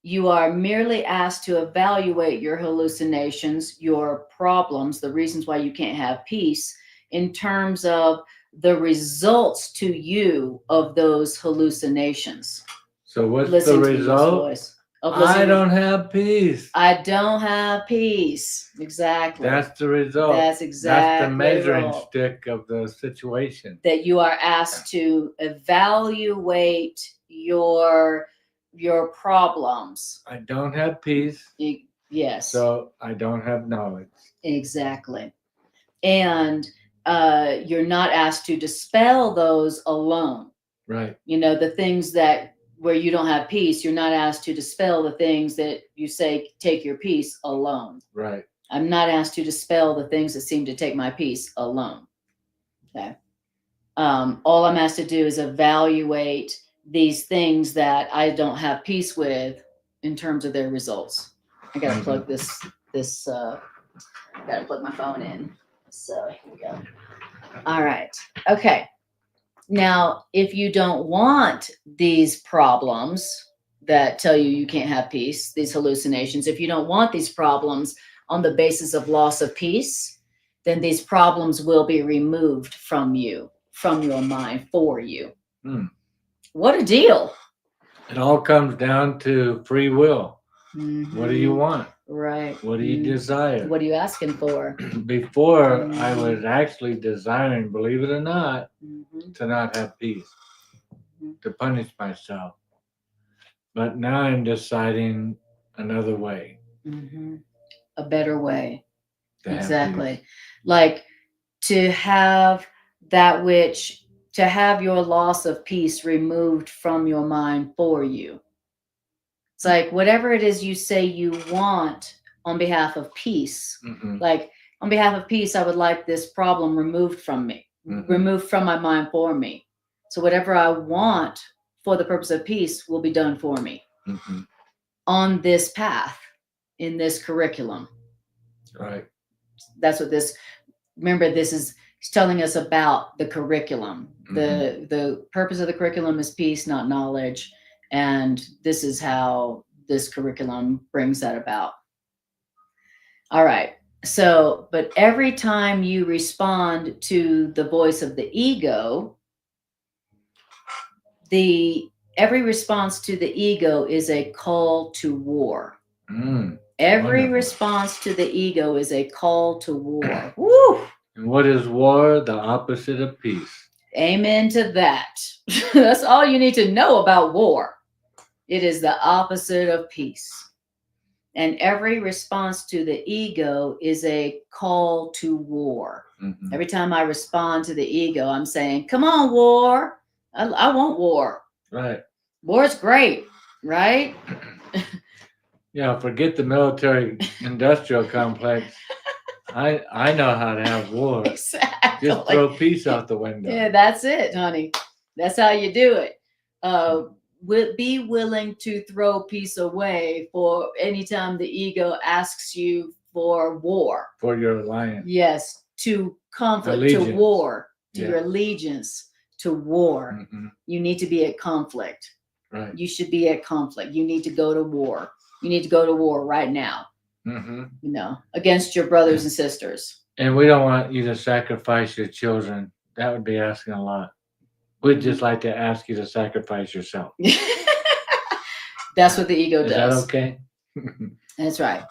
You are merely asked to evaluate your hallucinations, your problems, the reasons why you can't have peace, in terms of the results to you of those hallucinations. So what's the result? I don't have peace. I don't have peace. Exactly. That's the result. That's exactly. That's the measuring stick of the situation. That you are asked to evaluate your problems. I don't have peace. Yes. So I don't have knowledge. Exactly. And you're not asked to dispel those alone. Right. The things that where you don't have peace, you're not asked to dispel the things that you say take your peace alone. Right. I'm not asked to dispel the things that seem to take my peace alone. Okay. All I'm asked to do is evaluate these things that I don't have peace with in terms of their results. I gotta plug this. Gotta plug my phone in. So here we go. All right. Okay. Now, if you don't want these problems that tell you can't have peace, these hallucinations, if you don't want these problems on the basis of loss of peace, then these problems will be removed from you, from your mind, for you. What a deal. It all comes down to free will. Mm-hmm. What do you want? Right. What do you desire? What are you asking for? Before, I was actually desiring, believe it or not, to not have peace, to punish myself. But now I'm deciding another way. A better way. Exactly. Like to have to have your loss of peace removed from your mind for you. It's like whatever it is you say you want on behalf of peace. Like on behalf of peace, I would like this problem removed from me, removed from my mind for me. So whatever I want for the purpose of peace will be done for me on this path, in this curriculum. Right. That's what remember, this is telling us about the curriculum. The purpose of the curriculum is peace, not knowledge. And this is how this curriculum brings that about. All right. So, but every time you respond to the voice of the ego, every response to the ego is a call to war. Every wonderful. Response to the ego is a call to war. Woo! And what is war? The opposite of peace. Amen to that. That's all you need to know about war. It is the opposite of peace. And every response to the ego is a call to war. Every time I respond to the ego, I'm saying, come on, war. I want war. Right. War's great, right? Yeah, forget the military industrial complex. I know how to have war. Exactly. Just throw peace out the window. Yeah, that's it, honey. That's how you do it. Be willing to throw peace away for anytime the ego asks you for war. For your alliance. Yes, to conflict, allegiance. To war, to your allegiance, to war. You need to be at conflict. Right. You should be at conflict. You need to go to war. You need to go to war right now. against your brothers and sisters. And we don't want you to sacrifice your children. That would be asking a lot. We'd just like to ask you to sacrifice yourself. That's what the ego does. Is that okay? That's right.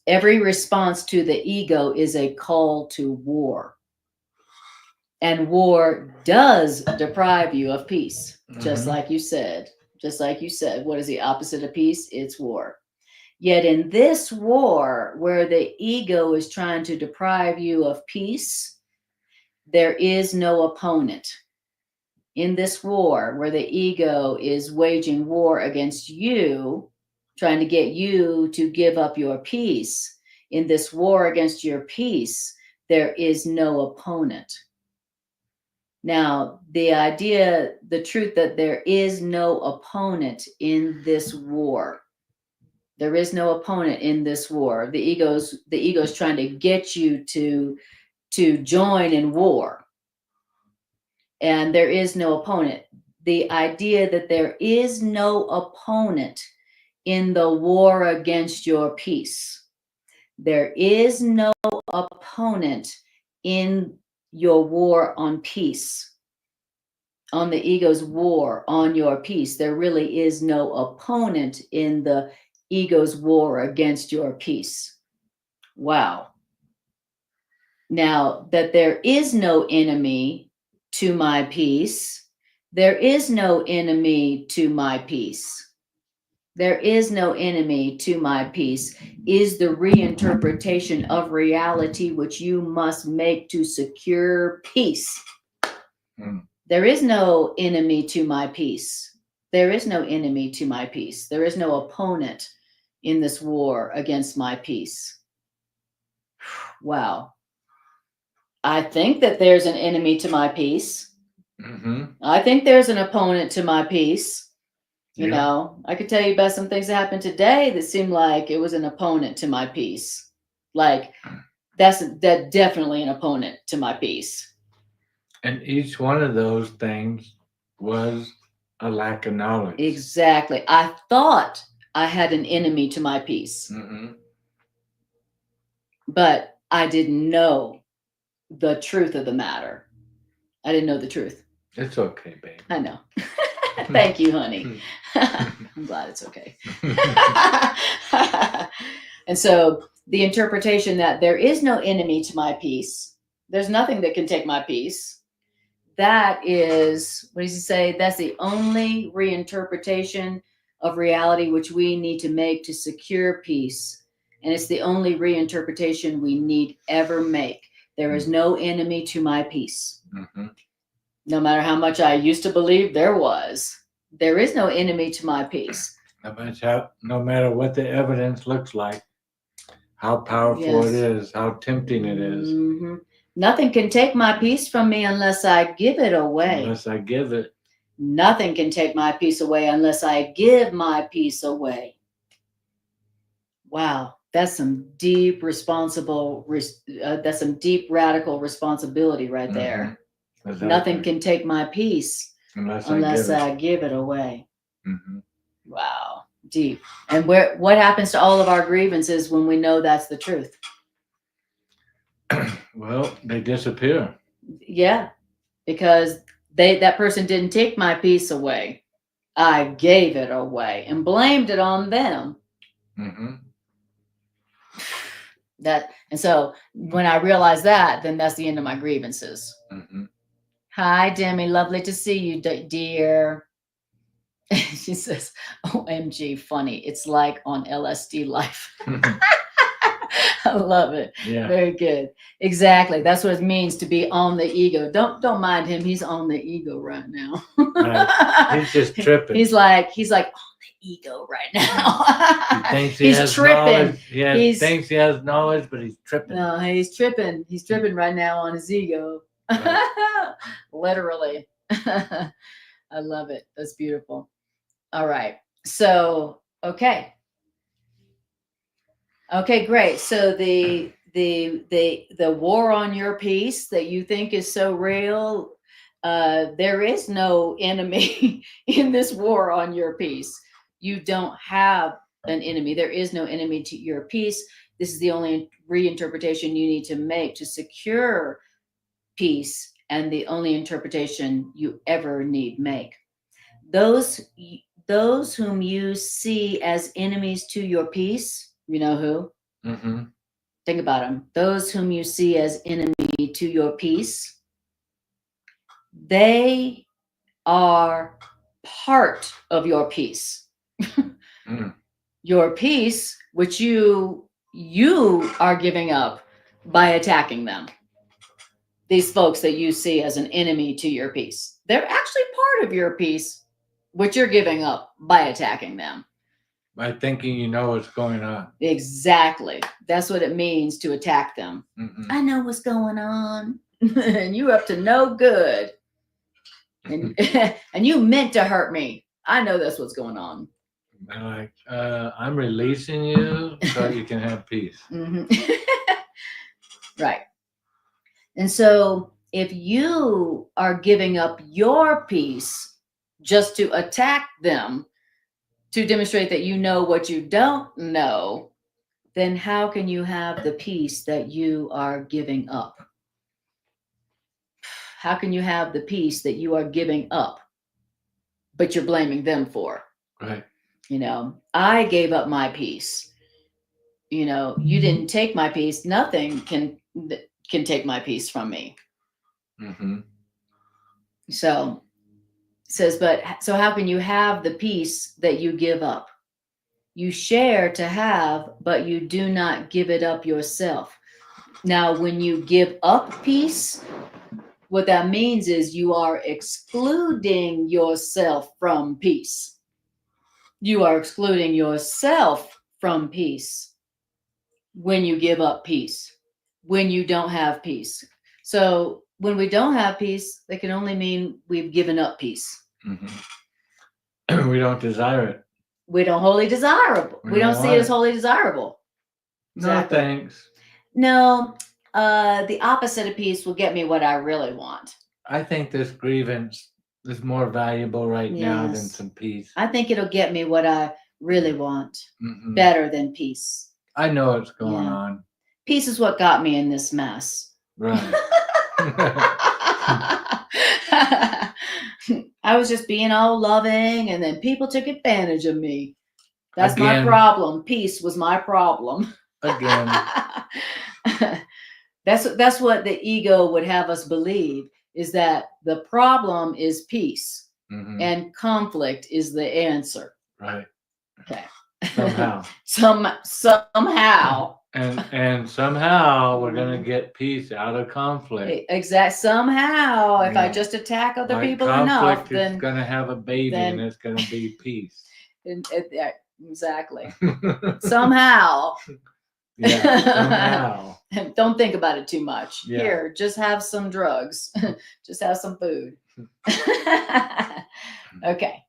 Every response to the ego is a call to war. And war does deprive you of peace, just like you said. Just like you said, what is the opposite of peace? It's war. Yet in this war, where the ego is trying to deprive you of peace, there is no opponent. In this war, where the ego is waging war against you, trying to get you to give up your peace, in this war against your peace, there is no opponent. Now, the truth that there is no opponent in this war. There is no opponent in this war. The ego's trying to get you to join in war. And there is no opponent. The idea that there is no opponent in the war against your peace. There is no opponent in your war on peace, on the ego's war on your peace. There really is no opponent in the ego's war against your peace. Wow. Now, that there is no enemy to my peace, there is no enemy to my peace. There is no enemy to my peace is the reinterpretation of reality which you must make to secure peace. There is no enemy to my peace. There is no enemy to my peace. There is no opponent in this war against my peace. Wow. I think that there's an enemy to my peace. I think there's an opponent to my peace. You know, I could tell you about some things that happened today that seemed like it was an opponent to my peace. Like that's definitely an opponent to my peace. And each one of those things was a lack of knowledge. Exactly. I thought I had an enemy to my peace. But I didn't know the truth of the matter. I didn't know the truth. It's okay, babe. I know. Thank you, honey. I'm glad it's okay. And so the interpretation that there is no enemy to my peace, there's nothing that can take my peace. That is, what does he say? That's the only reinterpretation of reality which we need to make to secure peace. And it's the only reinterpretation we need ever make. There is no enemy to my peace. No matter how much I used to believe there was, there is no enemy to my peace. No matter what the evidence looks like, how powerful it is, how tempting it is. Nothing can take my peace from me unless I give it away. Unless I give it. Nothing can take my peace away unless I give my peace away. Wow, that's some deep that's some deep radical responsibility right there. Exactly. Nothing can take my peace unless I give it away. Wow, deep. And what happens to all of our grievances when we know that's the truth? Well, they disappear. Yeah, because that person didn't take my peace away. I gave it away and blamed it on them. And so when I realize that, then that's the end of my grievances. Hi, Demi. Lovely to see you, dear. She says, OMG, funny. It's like on LSD life. I love it. Yeah. Very good. Exactly. That's what it means to be on the ego. Don't mind him. He's on the ego right now. Right. He's just tripping. He's like on the ego right now. He thinks he has tripping. He thinks he has knowledge, but he's tripping. No, he's tripping. He's tripping right now on his ego. Right. Literally. I love it. That's beautiful. All right. So, okay, great. So the war on your peace that you think is so real, there is no enemy in this war on your peace. You don't have an enemy. There is no enemy to your peace. This is the only reinterpretation you need to make to secure peace, and the only interpretation you ever need make. Those whom you see as enemies to your peace, you know who? Mm-hmm. Think about them. Those whom you see as enemy to your peace, they are part of your peace. Your peace, which you are giving up by attacking them. These folks that you see as an enemy to your peace, they're actually part of your peace, which you're giving up by attacking them. By thinking you know what's going on. Exactly. That's what it means to attack them. Mm-hmm. I know what's going on. And you're up to no good. And, and you meant to hurt me. I know that's what's going on. They're like, I'm releasing you so you can have peace. Mm-hmm. Right. And so if you are giving up your peace just to attack them, to demonstrate that you know what you don't know, then how can you have the peace that you are giving up? How can you have the peace that you are giving up, but you're blaming them for? Right. You know, I gave up my peace. You know, you didn't take my peace. Nothing can take my peace from me. Mm-hmm. So it says, but so how can you have the peace that you give up? You share to have, but you do not give it up yourself. Now, when you give up peace, what that means is you are excluding yourself from peace. You are excluding yourself from peace when you give up peace, when you don't have peace. So when we don't have peace, that can only mean we've given up peace. Mm-hmm. We don't desire it. We don't wholly desirable. We don't see it as wholly desirable. Exactly. No thanks. No, the opposite of peace will get me what I really want. I think this grievance is more valuable right now than some peace. I think it'll get me what I really want better than peace. I know what's going on. Peace is what got me in this mess. Right. I was just being all loving, and then people took advantage of me. That's my problem. Peace was my problem. Again. That's what the ego would have us believe, is that the problem is peace, and conflict is the answer. Right. Okay. Somehow. Somehow. And somehow we're gonna get peace out of conflict. Exactly. Somehow, if I just attack other people enough, then it's gonna have a baby, and it's gonna be peace. Exactly. Somehow. Yeah. Somehow. Don't think about it too much. Yeah. Here, just have some drugs. Just have some food. Okay.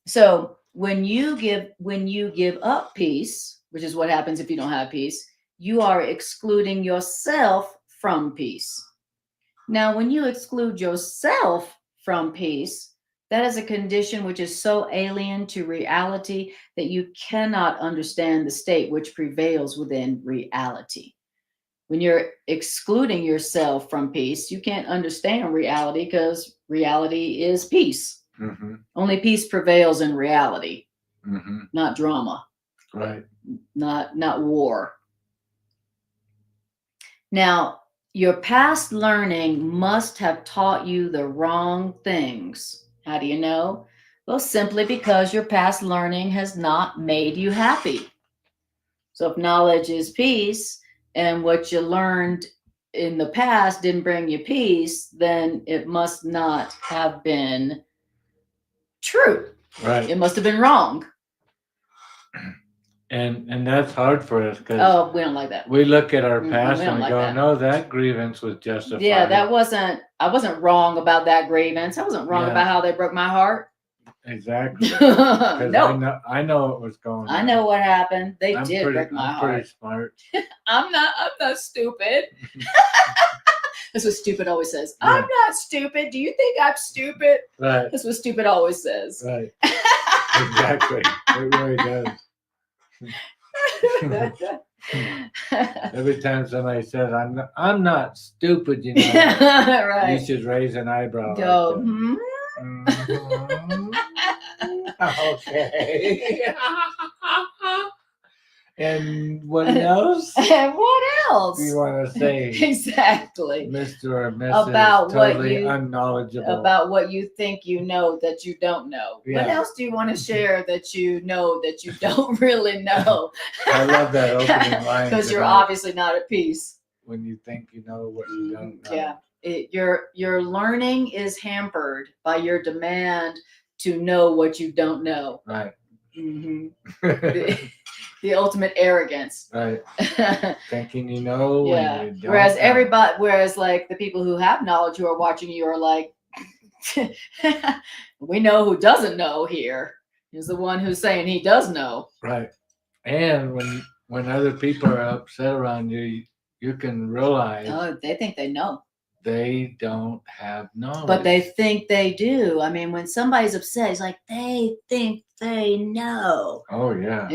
So when you give up peace, which is what happens if you don't have peace, you are excluding yourself from peace. Now, when you exclude yourself from peace, that is a condition which is so alien to reality that you cannot understand the state which prevails within reality. When you're excluding yourself from peace, you can't understand reality, because reality is peace. Mm-hmm. Only peace prevails in reality, not drama. Right. Not war. Now, your past learning must have taught you the wrong things. How do you know? Well, simply because your past learning has not made you happy. So if knowledge is peace, and what you learned in the past didn't bring you peace, then it must not have been true. Right. It must have been wrong. And that's hard for us, because we don't like that. We look at our past and we go, no, that grievance was justified. Yeah, I wasn't wrong about that grievance. I wasn't wrong about how they broke my heart. Exactly. No. I know what was going on. I know what happened. They did break my heart. I'm pretty smart. I'm not stupid. That's what stupid always says. Yeah. I'm not stupid. Do you think I'm stupid? Right. That's what stupid always says. Right. Exactly. It really does. Every time somebody says, I'm not stupid, you Right. you should raise an eyebrow. Go. Like okay. And what else? And what else? You want to say? Exactly. Mr. or Mrs. About totally what you unknowledgeable. about what you think you know that you don't know. Yeah. What else do you want to share that you know that you don't really know? I love that opening line. Because you're obviously not at peace. When you think you know what you don't know. Yeah. Your learning is hampered by your demand to know what you don't know. Right. The ultimate arrogance. Right. Thinking you know. Yeah. You don't whereas like the people who have knowledge who are watching you are like, we know who doesn't know here is the one who's saying he does know. Right. And when other people are upset around you, you can realize. Oh, they think they know. They don't have knowledge. But they think they do. I mean, when somebody's upset, it's like they think they know. Oh yeah.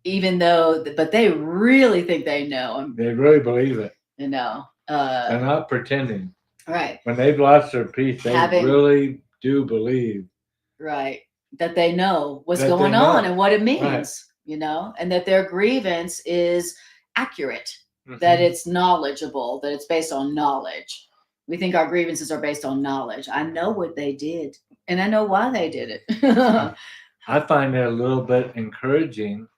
Even though, but they really think they know. They really believe it. They're not pretending. Right. When they've lost their peace, they really do believe. Right. That they know what's going on and what it means, right. And that their grievance is accurate, that it's knowledgeable, that it's based on knowledge. We think our grievances are based on knowledge. I know what they did, and I know why they did it. I find it a little bit encouraging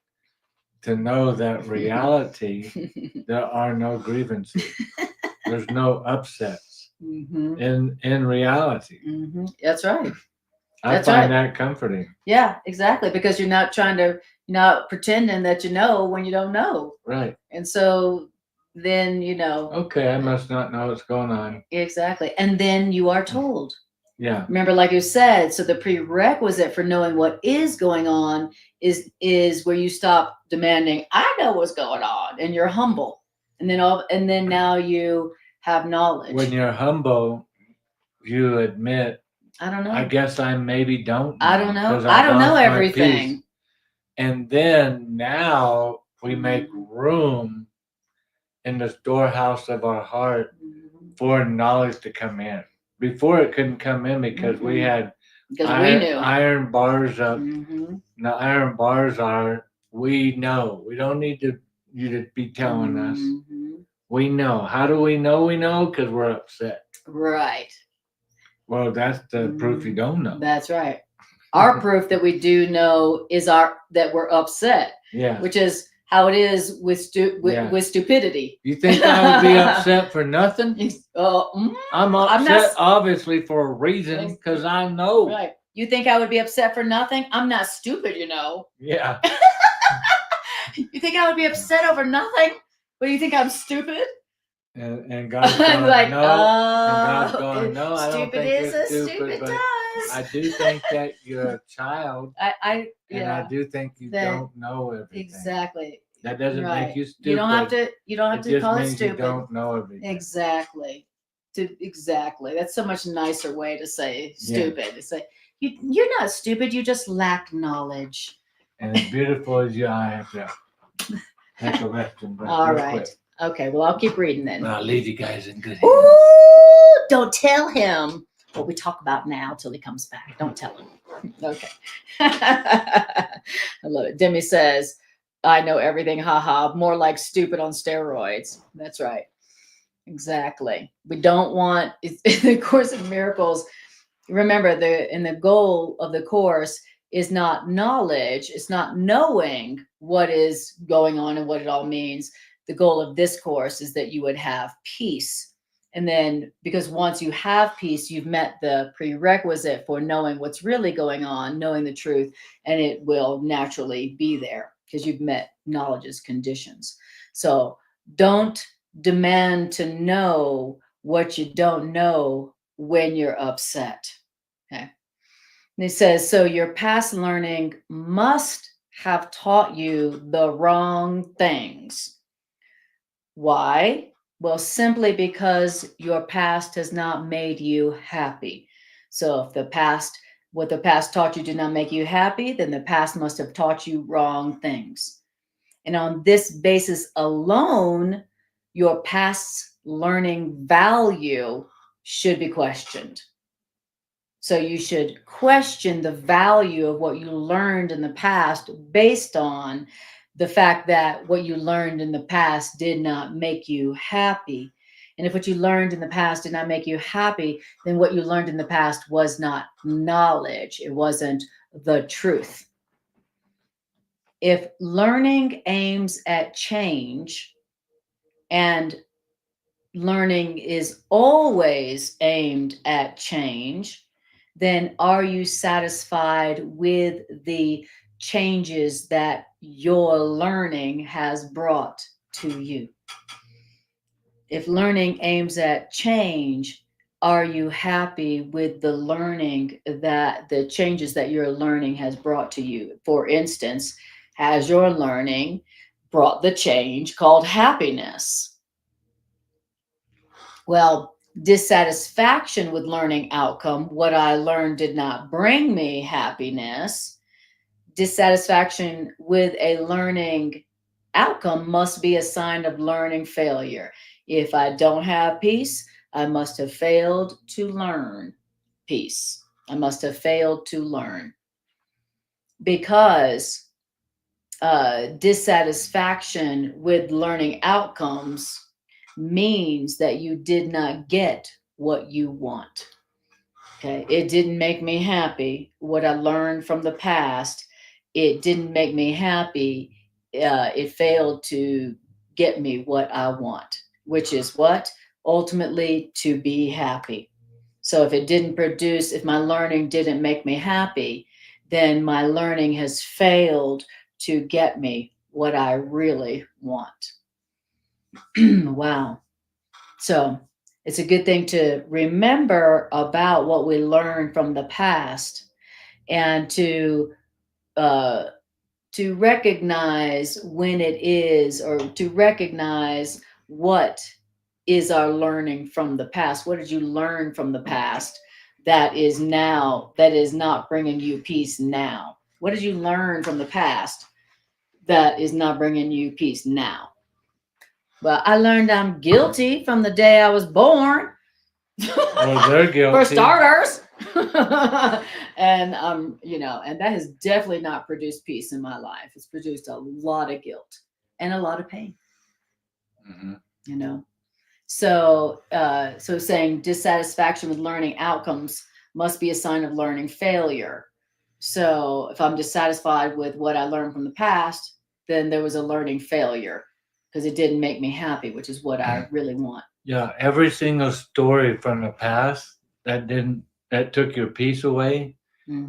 to know that reality, there are no grievances. There's no upsets in reality. That's right. I find that comforting. Yeah, exactly. Because you're not pretending that you know when you don't know. Right. And so then, okay, I must not know what's going on. Exactly. And then you are told. Yeah. Remember, like you said, so the prerequisite for knowing what is going on is where you stop demanding, I know what's going on, and you're humble. And then now you have knowledge. When you're humble, you admit, I don't know. I guess I maybe don't know. I don't know. I don't know everything. And then now we make room in the storehouse of our heart for knowledge to come in. Before it couldn't come in because we had iron bars up. The iron bars are, we know. We don't need you to be telling us. We know. How do we know we know? Because we're upset. Right. Well, that's the proof you don't know. That's right. Our proof that we do know is that we're upset. Yeah. Which is how it is with stupidity. You think I would be upset for nothing? I'm upset obviously for a reason because I know. Right. You think I would be upset for nothing? I'm not stupid, Yeah. You think I would be upset over nothing? But you think I'm stupid? And God's going, like, no. And God's going, no, I don't think is you're as stupid, but does. I do think that you're a child. I do think you don't know everything. Exactly. That doesn't make you stupid. You don't have to call it stupid. You don't know everything. Exactly. Exactly. That's so much nicer way to say stupid. Yeah. To say you're not stupid. You just lack knowledge. And as beautiful as you are, I have to take a rest and breath. All right. Quick. Okay. Well, I'll keep reading then. I'll leave you guys in good hands. Ooh, don't tell him what we talk about now till he comes back. Don't tell him. Okay. I love it. Demi says, I know everything. Haha. More like stupid on steroids. That's right. Exactly. We don't want in the Course in Miracles. Remember, the goal of the course is not knowledge. It's not knowing what is going on and what it all means. The goal of this course is that you would have peace. And then, because once you have peace, you've met the prerequisite for knowing what's really going on, knowing the truth, and it will naturally be there because you've met knowledge's conditions. So don't demand to know what you don't know when you're upset. Okay. And it says, so your past learning must have taught you the wrong things. Why? Well, simply because your past has not made you happy. So if the past what the past taught you did not make you happy, then the past must have taught you wrong things. And on this basis alone, your past's learning value should be questioned. So you should question the value of what you learned in the past based on the fact that what you learned in the past did not make you happy. And if what you learned in the past did not make you happy, then what you learned in the past was not knowledge. It wasn't the truth. If learning aims at change and learning is always aimed at change, then are you satisfied with the changes that your learning has brought to you? If learning aims at change, are you happy with the learning that the changes that your learning has brought to you? For instance, has your learning brought the change called happiness? Well, dissatisfaction with learning outcome, what I learned did not bring me happiness. Dissatisfaction with a learning outcome must be a sign of learning failure. If I don't have peace, I must have failed to learn peace. I must have failed to learn because dissatisfaction with learning outcomes means that you did not get what you want. Okay. It didn't make me happy. What I learned from the past, it didn't make me happy. It failed to get me what I want, which is what? Ultimately, to be happy. So if my learning didn't make me happy, then my learning has failed to get me what I really want. Wow. So it's a good thing to remember about what we learned from the past and uh, to recognize when it is, or to recognize what is our learning from the past. What did you learn from the past that is not bringing you peace now? What did you learn from the past that is not bringing you peace now? Well, I learned I'm guilty from the day I was born. Well, they're guilty. For starters. And and that has definitely not produced peace in my life. It's produced a lot of guilt and a lot of pain. Mm-hmm. So saying dissatisfaction with learning outcomes must be a sign of learning failure. So if I'm dissatisfied with what I learned from the past, then there was a learning failure because it didn't make me happy, which is what I really want. Yeah, every single story from the past that took your peace away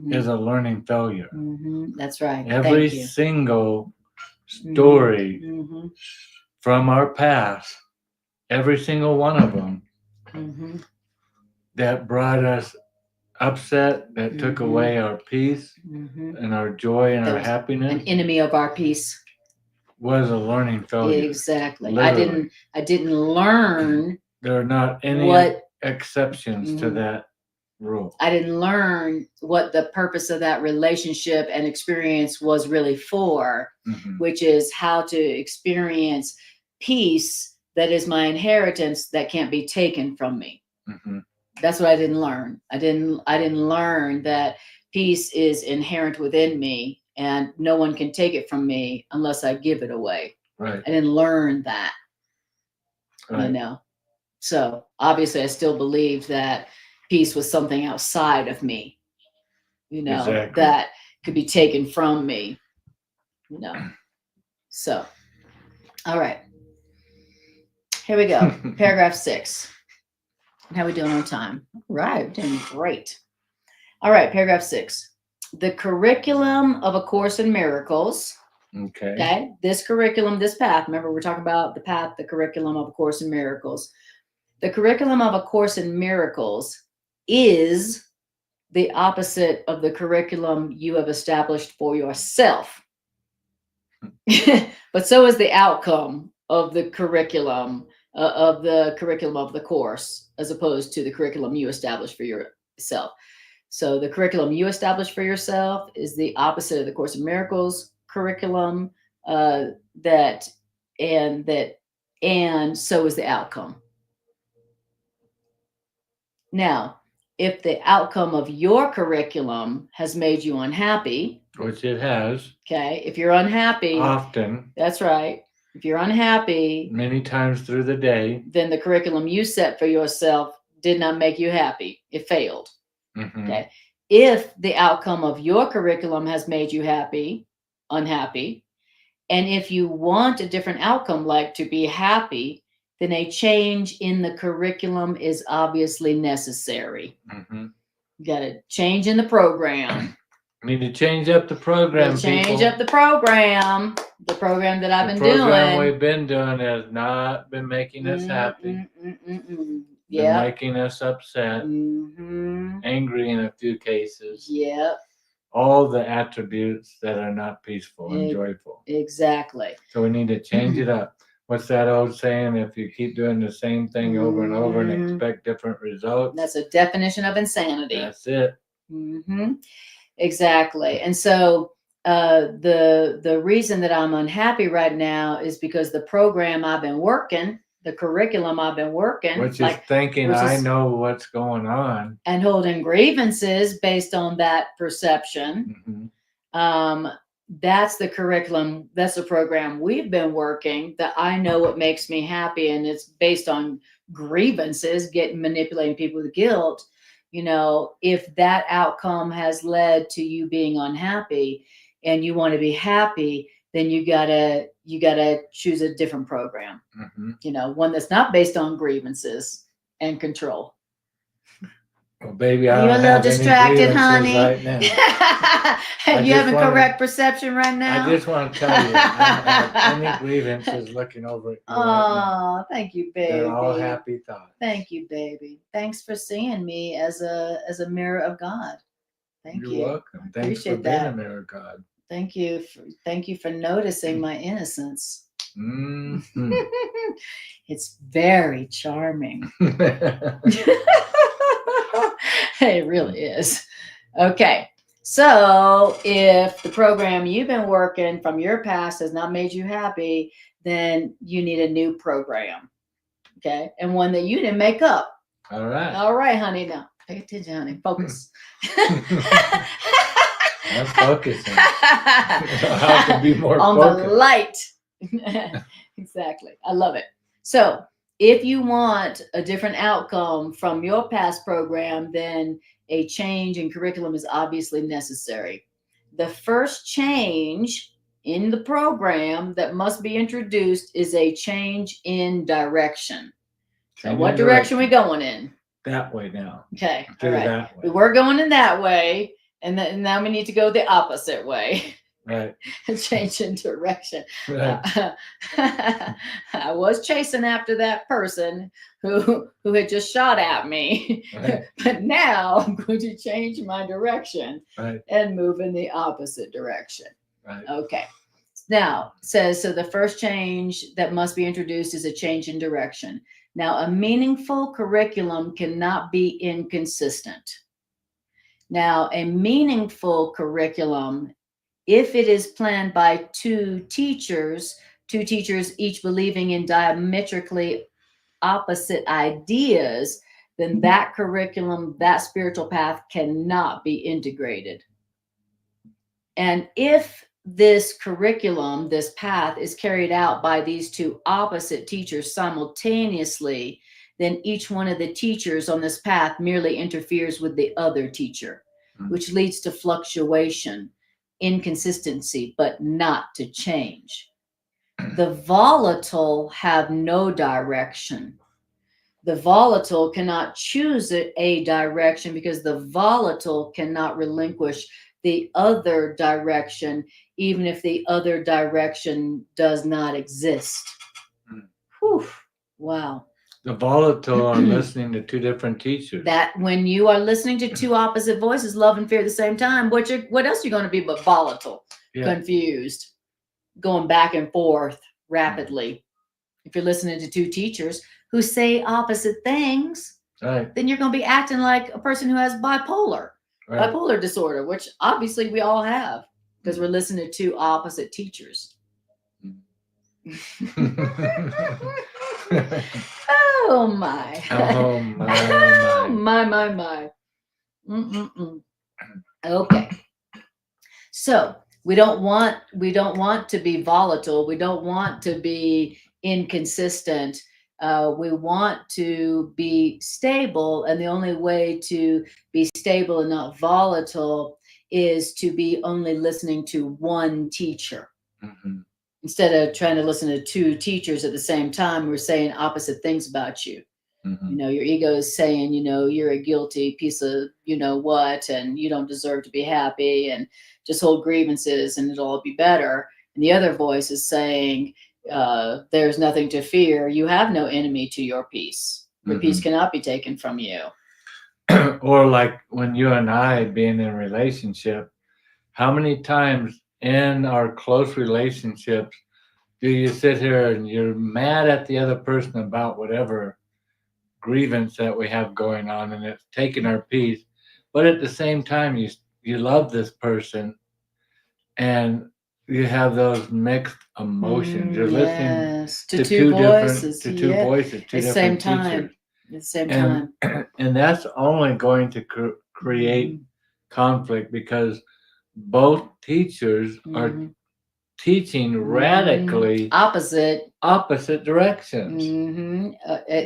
is a learning failure. That's right. Every single story from our past, every single one of them that brought us upset, that took away our peace and our joy and our happiness, an enemy of our peace, was a learning failure. Exactly. Literally. I didn't learn. There are not any exceptions to that rule. I didn't learn what the purpose of that relationship and experience was really for, which is how to experience peace that is my inheritance that can't be taken from me. That's what I didn't learn. I didn't learn that peace is inherent within me and no one can take it from me unless I give it away. Right. I didn't learn that. Right. So obviously I still believed that peace was something outside of me, exactly. That could be taken from me, So, all right. Here we go. Paragraph 6. How are we doing on time? All right, we're doing great. All right, paragraph 6. The curriculum of A Course in Miracles. Okay. This curriculum, this path, remember we're talking about the path, the curriculum of A Course in Miracles. The curriculum of A Course in Miracles is the opposite of the curriculum you have established for yourself. But so is the outcome of the curriculum of the course, as opposed to the curriculum you established for yourself. So the curriculum you establish for yourself is the opposite of the Course in Miracles curriculum. Uh, that and that and so is the outcome. Now, if the outcome of your curriculum has made you unhappy, which it has, okay, if you're unhappy, often, that's right. If you're unhappy, many times through the day, then the curriculum you set for yourself did not make you happy. It failed. Okay. If the outcome of your curriculum has made you unhappy, and if you want a different outcome, like to be happy, then a change in the curriculum is obviously necessary. You got to change in the program. Need to change up the program. Change up the program. The program that I've been doing. The program we've been doing has not been making us happy. Been making us upset, angry in a few cases. Yep. All the attributes that are not peaceful and joyful. Exactly. So we need to change it up. What's that old saying? If you keep doing the same thing over and over and expect different results. That's a definition of insanity. That's it. Exactly. And so the reason that I'm unhappy right now is because the program I've been working, the curriculum I've been working, which is thinking I know what's going on and holding grievances based on that perception. That's the curriculum. That's the program we've been working, that I know what makes me happy, and it's based on grievances, manipulating people with guilt. You know, if that outcome has led to you being unhappy and you want to be happy, then you gotta choose a different program. You know, one that's not based on grievances and control. Well, baby, are you a little distracted, honey? Right now. And you have a correct perception right now? I just want to tell you, I don't have any grievances looking over at you right now. Thank you, baby. They're all happy thoughts. Thank you, baby. Thanks for seeing me as a mirror of God. You're welcome. Thanks for being a mirror of God. Thank you for noticing my innocence. It's very charming. It really is. Okay. So if the program you've been working from your past has not made you happy, then you need a new program. Okay. And one that you didn't make up. All right. All right, honey. Now pay attention, honey. Focus. I'm focusing. How to be more on focused. The light. Exactly. I love it. So if you want a different outcome from your past program, then a change in curriculum is obviously necessary. The first change in the program that must be introduced is a change in direction. So what direction are we going in? That way now. Okay. All right. We were going in that way, and now we need to go the opposite way. Right. Change in direction. Right. I was chasing after that person who had just shot at me. Right. But now I'm going to change my direction and move in the opposite direction. Right. Okay. Now, it says, so the first change that must be introduced is a change in direction. Now, a meaningful curriculum cannot be inconsistent. Now, a meaningful curriculum, if it is planned by two teachers each believing in diametrically opposite ideas, then that curriculum, that spiritual path cannot be integrated. And if this curriculum, this path is carried out by these two opposite teachers simultaneously, then each one of the teachers on this path merely interferes with the other teacher, which leads to fluctuation, inconsistency, but not to change. The volatile have no direction. The volatile cannot choose a direction because the volatile cannot relinquish the other direction, even if the other direction does not exist. Whew. Wow. The volatile are listening to two different teachers. That when you are listening to two opposite voices, love and fear at the same time, what else are you going to be but volatile, confused, going back and forth rapidly? If you're listening to two teachers who say opposite things, then you're going to be acting like a person who has bipolar. Right. bipolar disorder, which obviously we all have because we're listening to two opposite teachers. Oh my. Oh my, Oh my. my. Mm-mm-mm. Okay. So we don't want to be volatile. We don't want to be inconsistent. We want to be stable, and the only way to be stable and not volatile is to be only listening to one teacher. Mm-hmm. Instead of trying to listen to two teachers at the same time who are saying opposite things about you. Mm-hmm. You know, your ego is saying, you know, you're a guilty piece of, you know what, and you don't deserve to be happy, and just hold grievances and it'll all be better. And the other voice is saying, there's nothing to fear. You have no enemy to your peace. Your peace cannot be taken from you. Or like when you and I being in a relationship, how many times in our close relationships do you sit here and you're mad at the other person about whatever grievance that we have going on, and it's taking our peace, but at the same time you love this person, and you have those mixed emotions. You're listening To two voices. different two voices, two At the same different time. teachers, At the same and time. and that's only going to create conflict, because both teachers are teaching radically opposite directions.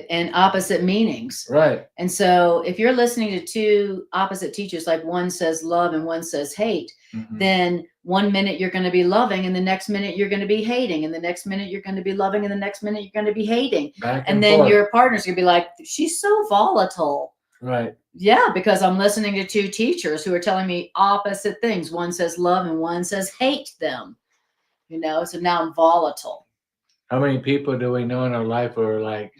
And opposite meanings. Right. And so if you're listening to two opposite teachers, like one says love and one says hate, then 1 minute you're going to be loving, and the next minute you're going to be hating, and the next minute you're going to be loving, and the next minute you're going to be hating. And then forth. your partner's going to be like, she's so volatile. Right. Yeah, because I'm listening to two teachers who are telling me opposite things. One says love and one says hate them. You know, so now I'm volatile. How many people do we know in our life who are like,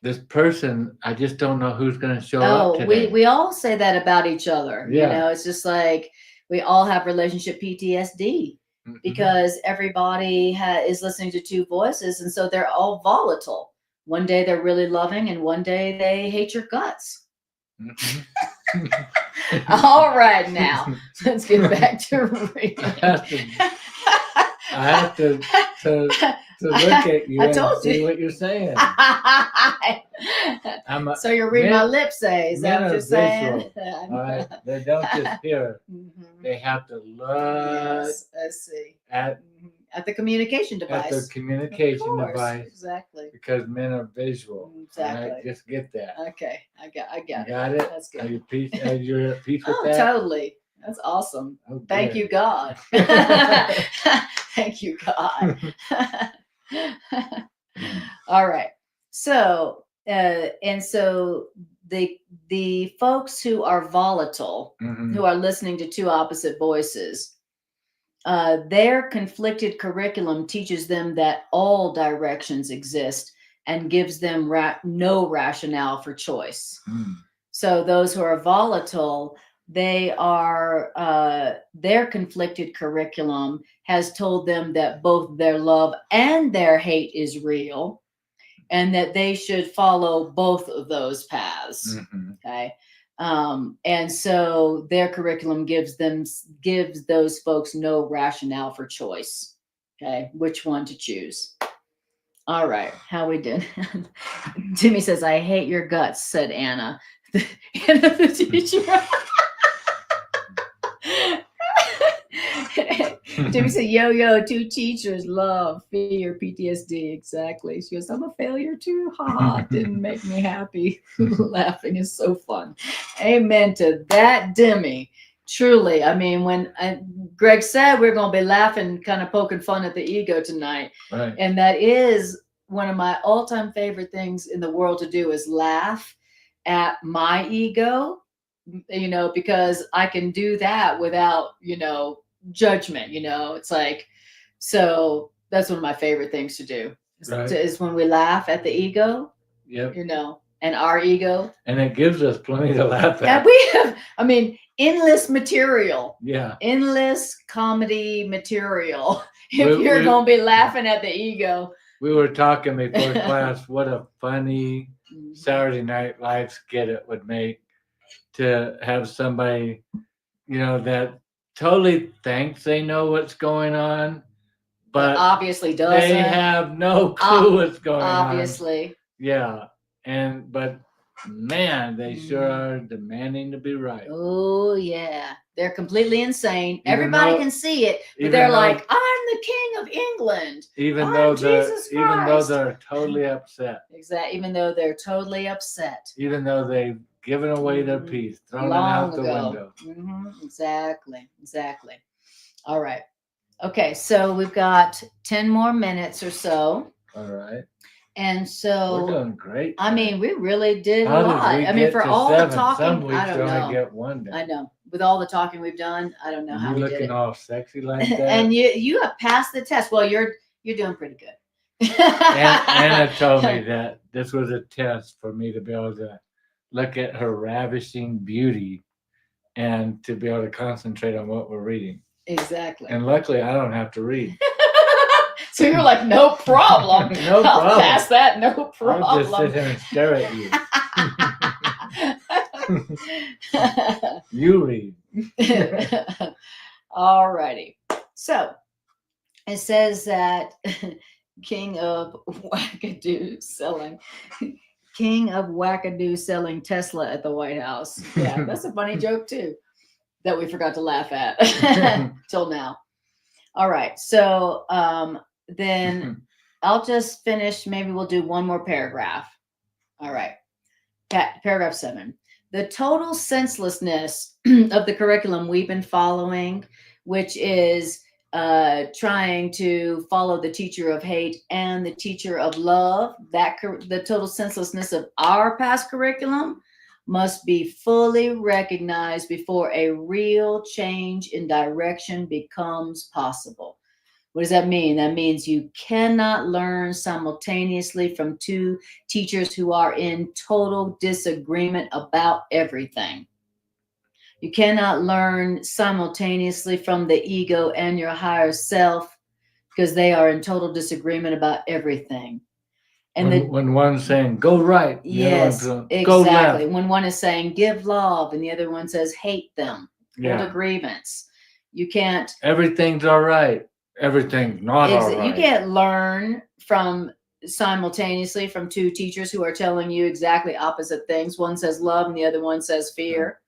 this person, I just don't know who's going to show up today? We all say that about each other. Yeah. You know, it's just like we all have relationship PTSD because everybody is listening to two voices, and so they're all volatile. One day they're really loving, and one day they hate your guts. All right, now let's get back to reading. I have to look at you and see what you're saying. So you're reading my lips, say? Is that what you're saying? All right, they don't just hear; they have to look. Yes, let's see. At the communication device. At the communication device. Exactly. Because men are visual. Exactly. Right? Just get that. Okay, I got it. Got it? That's good. Are you at peace with that? Totally. That's awesome. Oh, thank you, God. Thank you, God. All right. So, and so the folks who are volatile, who are listening to two opposite voices, their conflicted curriculum teaches them that all directions exist and gives them no rationale for choice. So those who are volatile, they are their conflicted curriculum has told them that both their love and their hate is real, and that they should follow both of those paths. Okay. And so their curriculum gives those folks no rationale for choice. Okay, which one to choose. All right, how we did. Jimmy says, I hate your guts, said Anna. The teacher. Jimmy said, yo, two teachers, love, fear, PTSD. Exactly. She goes, I'm a failure too. Ha, didn't make me happy. Laughing is so fun. Amen to that, Demi. Truly. I mean, when Greg said we're going to be laughing, kind of poking fun at the ego tonight. Right. And that is one of my all-time favorite things in the world to do, is laugh at my ego, you know, because I can do that without, you know, judgment. You know, it's like, so that's one of my favorite things to do is when we laugh at the ego. Yep. You know, and our ego. And it gives us plenty to laugh at. Yeah, we have, I mean, endless material. Yeah. Endless comedy material. If you're going to be laughing at the ego. We were talking before class what a funny Saturday Night Live skit it would make to have somebody, that totally thinks they know what's going on, but obviously they doesn't. have no clue what's going on. Obviously. Yeah. But man, they sure are demanding to be right. Oh yeah. They're completely insane. Even Everybody though- can see it, but even they're though- like, I'm the king of England. Even I'm though Jesus even though Christ. they're totally upset. Exactly. Even though they're totally upset. Even though they've given away their peace, thrown it out the window. Exactly. Exactly. All right. Okay, so we've got 10 more minutes or so. All right. And so we're doing great. I mean, we really did How a lot. did we I mean, get for to all 7? the talking, Some weeks I don't only know. get one day. I know. With all the talking we've done, I don't know how we did looking it. all sexy like that. And you have passed the test. Well, you're doing pretty good. Anna told me that this was a test for me to be able to look at her ravishing beauty and to be able to concentrate on what we're reading. Exactly. And luckily, I don't have to read. So you're like, no problem. No problem. I'll pass that, no problem. I'll just sit here and stare at you. You read. Alrighty. So it says that King of Wackadoo selling Tesla at the White House. Yeah, that's a funny joke too that we forgot to laugh at till now. All right, so then I'll just finish. Maybe we'll do one more paragraph. All right, paragraph 7. The total senselessness of the curriculum we've been following, which is trying to follow the teacher of hate and the teacher of love, the total senselessness of our past curriculum must be fully recognized before a real change in direction becomes possible. What does that mean? That means you cannot learn simultaneously from two teachers who are in total disagreement about everything. You cannot learn simultaneously from the ego and your higher self because they are in total disagreement about everything. And when one's saying go right, yes, go exactly. left. When one is saying give love and the other one says hate them, hold a grievance. You can't. Everything's all right. Everything's not all right. You can't learn from simultaneously from two teachers who are telling you exactly opposite things. One says love and the other one says fear.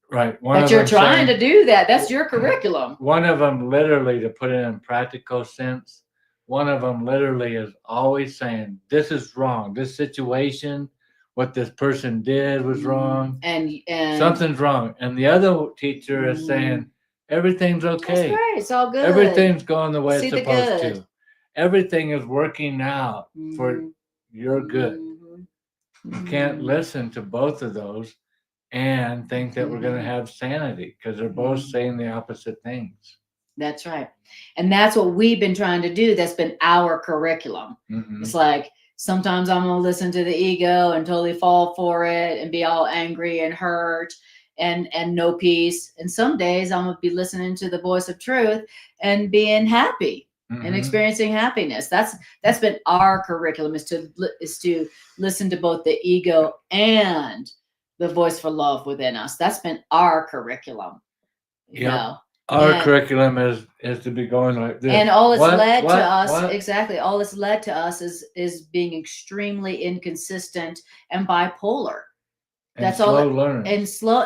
Right. But you're trying to do that. That's your curriculum. One of them literally, to put it in practical sense, one of them literally is always saying, this is wrong. This situation, what this person did was wrong. And something's wrong. And the other teacher is saying, everything's okay. That's great. It's all good. Everything's going the way it's supposed to. Everything is working out for your good. You can't listen to both of those and think that we're going to have sanity because they're both saying the opposite things. That's right. And that's what we've been trying to do. That's been our curriculum. It's like sometimes I'm going to listen to the ego and totally fall for it and be all angry and hurt and no peace. And some days I'm going to be listening to the voice of truth and being happy and experiencing happiness. That's been our curriculum is to listen to both the ego and the voice for love within us. That's been our curriculum. You know? Our curriculum is to be going like this. And all it's led to us, exactly. All it's led to us is being extremely inconsistent and bipolar. That's all. And slow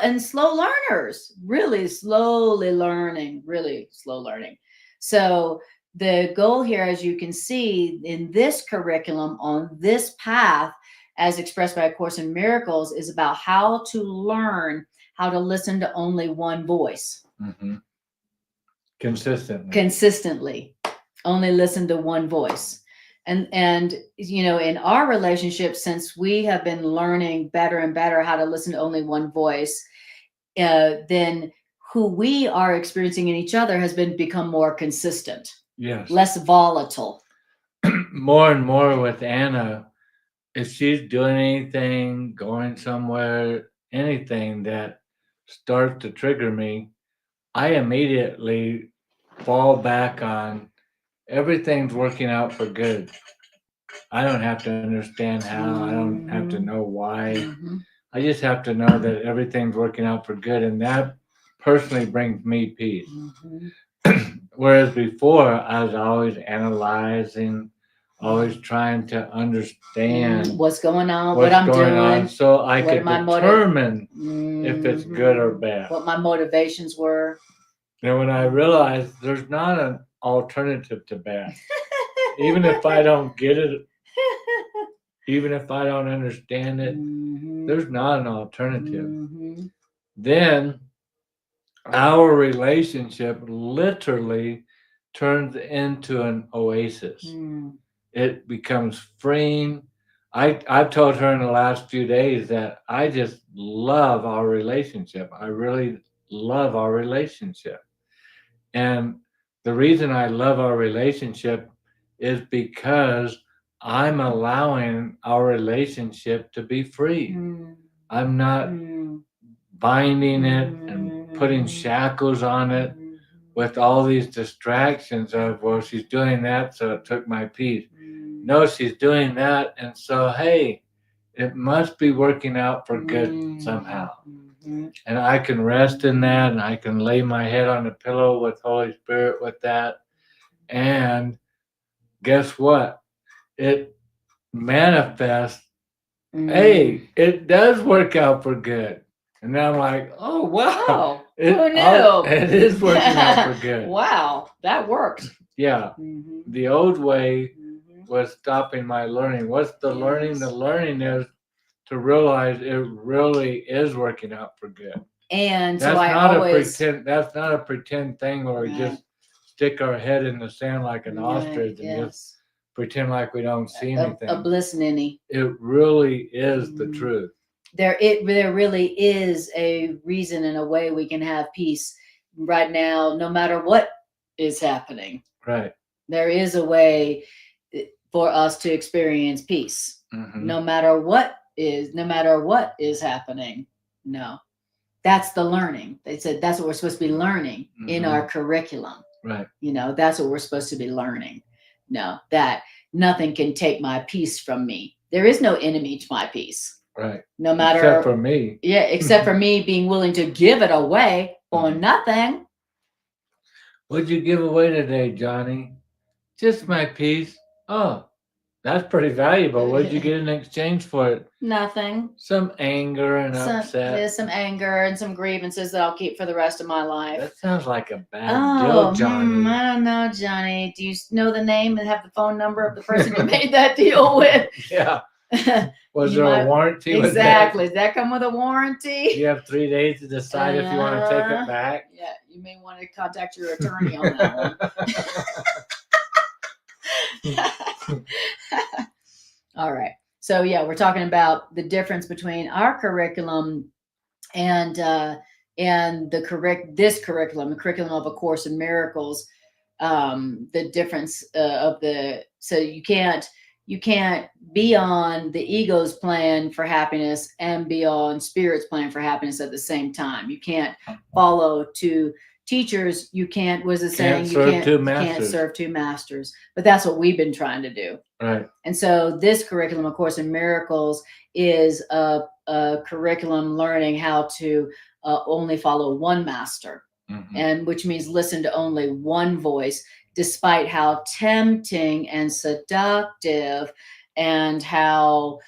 learners, really slowly learning, really slow learning. So the goal here, as you can see in this curriculum on this path, as expressed by A Course in Miracles, is about how to learn how to listen to only one voice. Consistently. Only listen to one voice. And you know, in our relationship, since we have been learning better and better how to listen to only one voice, then who we are experiencing in each other has become more consistent. Yes. Less volatile. More and more with Anna, if she's doing anything, going somewhere, anything that starts to trigger me, I immediately fall back on everything's working out for good. I don't have to understand how. I don't have to know why. I just have to know that everything's working out for good, and that personally brings me peace. Whereas before, I was always analyzing, always trying to understand what's going on, what what's I'm going doing, on, so I what could my determine if it's good or bad. what my motivations were. And when I realized there's not an alternative to bad, even if I don't get it, even if I don't understand it, there's not an alternative. Then our relationship literally turns into an oasis. It becomes freeing. I've told her in the last few days that I just love our relationship. I really love our relationship. And the reason I love our relationship is because I'm allowing our relationship to be free. I'm not binding it and putting shackles on it with all these distractions of, well, she's doing that, so it took my peace. No, she's doing that, and so, hey, it must be working out for good somehow. And I can rest in that, and I can lay my head on the pillow with Holy Spirit with that. And guess what? It manifests, hey, it does work out for good. And then I'm like, oh, wow. Who knew? It is working out for good. Wow, that worked. Yeah. The old way was stopping my learning. What's the learning? The learning is to realize it really is working out for good. And that's so I not always that's not a pretend thing where we just stick our head in the sand like an ostrich and just pretend like we don't see anything. A bliss ninny. It really is the truth. There really is a reason and a way we can have peace right now, no matter what is happening. Right. There is a way for us to experience peace, no matter what is happening. No, that's the learning. They said that's what we're supposed to be learning in our curriculum. Right. That's what we're supposed to be learning. No, that nothing can take my peace from me. There is no enemy to my peace. Right. No matter. Except for me. Yeah, except for me being willing to give it away for nothing. What'd you give away today, Johnny? Just my peace. Oh, that's pretty valuable. What did you get in exchange for it? Nothing. Some anger and upset. Yeah, some anger and some grievances that I'll keep for the rest of my life. That sounds like a bad deal, Johnny. I don't know, Johnny. Do you know the name and have the phone number of the person you made that deal with? Yeah. Was there a warranty? Exactly. Does that come with a warranty? You have 3 days to decide if you want to take it back. Yeah, you may want to contact your attorney on that one. All right. So yeah, we're talking about the difference between our curriculum and this curriculum, the curriculum of A Course in Miracles. The difference so you can't be on the ego's plan for happiness and be on spirit's plan for happiness at the same time. You can't follow two teachers. You can't, was it saying you can't serve two masters, but that's what we've been trying to do. Right. And so this curriculum, of course, in Miracles is a curriculum learning how to only follow one master, and which means listen to only one voice, despite how tempting and seductive and how,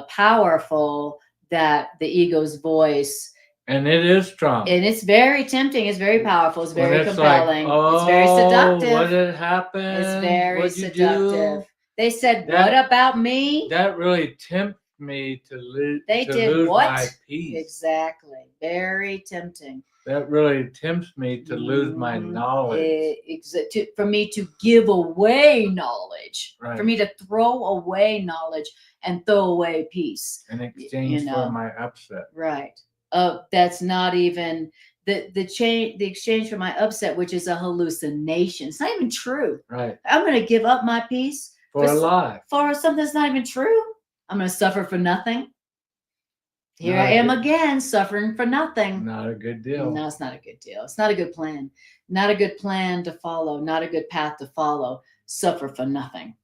powerful that the ego's voice. And it is strong. And it's very tempting. It's very powerful. It's very compelling. It's very seductive. What did happen? It's very seductive. They said, what about me? That really tempts me to lose my peace. Exactly. Very tempting. That really tempts me to lose my knowledge. For me to give away knowledge. Right. For me to throw away knowledge and throw away peace. In exchange for my upset. Right. That's not even the exchange for my upset, which is a hallucination. It's not even true. Right. I'm going to give up my peace for a lie. For something that's not even true. I'm going to suffer for nothing. Here I am again, suffering for nothing. Not a good deal. No, it's not a good deal. It's not a good plan. Not a good plan to follow. Not a good path to follow. Suffer for nothing.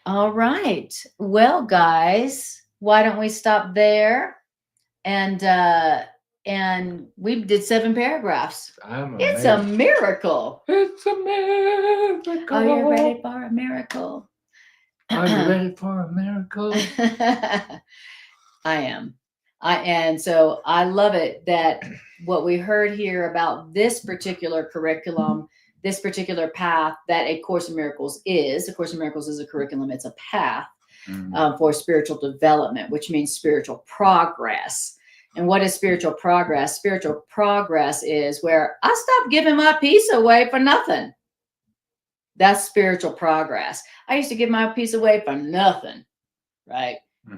All right. Well, guys, why don't we stop there? And we did 7 paragraphs. I'm It's amazed. a miracle. It's a miracle. Are you ready for a miracle? Are you ready for a miracle? I am. And so I love it that what we heard here about this particular curriculum, this particular path that A Course in Miracles is. A Course in Miracles is a curriculum. It's a path for spiritual development, which means spiritual progress. And what is spiritual progress? Spiritual progress is where I stop giving my piece away for nothing. That's spiritual progress. I used to give my piece away for nothing, right?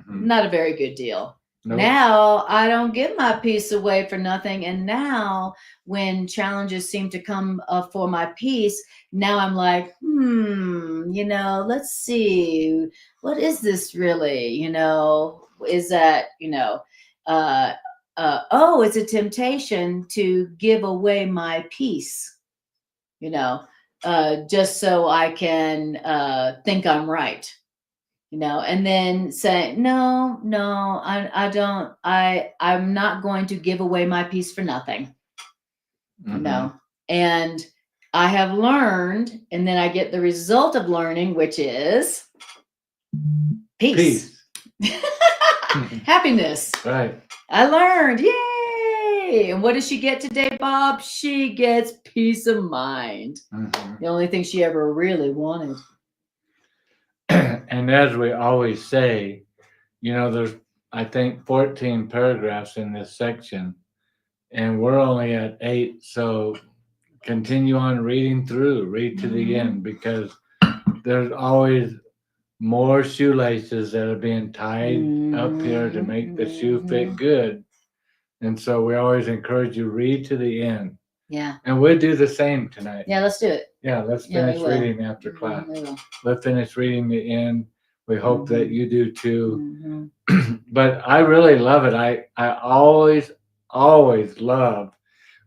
Not a very good deal. Nope. Now I don't give my piece away for nothing. And now when challenges seem to come for my piece, now I'm like, let's see, what is this really? Is that, it's a temptation to give away my piece, just so I can think I'm right. And then say, no, I don't, I'm not going to give away my piece for nothing, and I have learned, and then I get the result of learning, which is peace. Happiness. Right. I learned, yay. And what does she get today, Bob? She gets peace of mind. The only thing she ever really wanted. And as we always say, there's, I think, 14 paragraphs in this section, and we're only at 8. So continue on reading through, read to the end, because there's always more shoelaces that are being tied up here to make the shoe fit good. And so we always encourage you, read to the end. Yeah. And we'll do the same tonight. Yeah, let's do it. Yeah, let's finish reading after class. Let's finish reading the end. We hope that you do too. But I really love it. I always love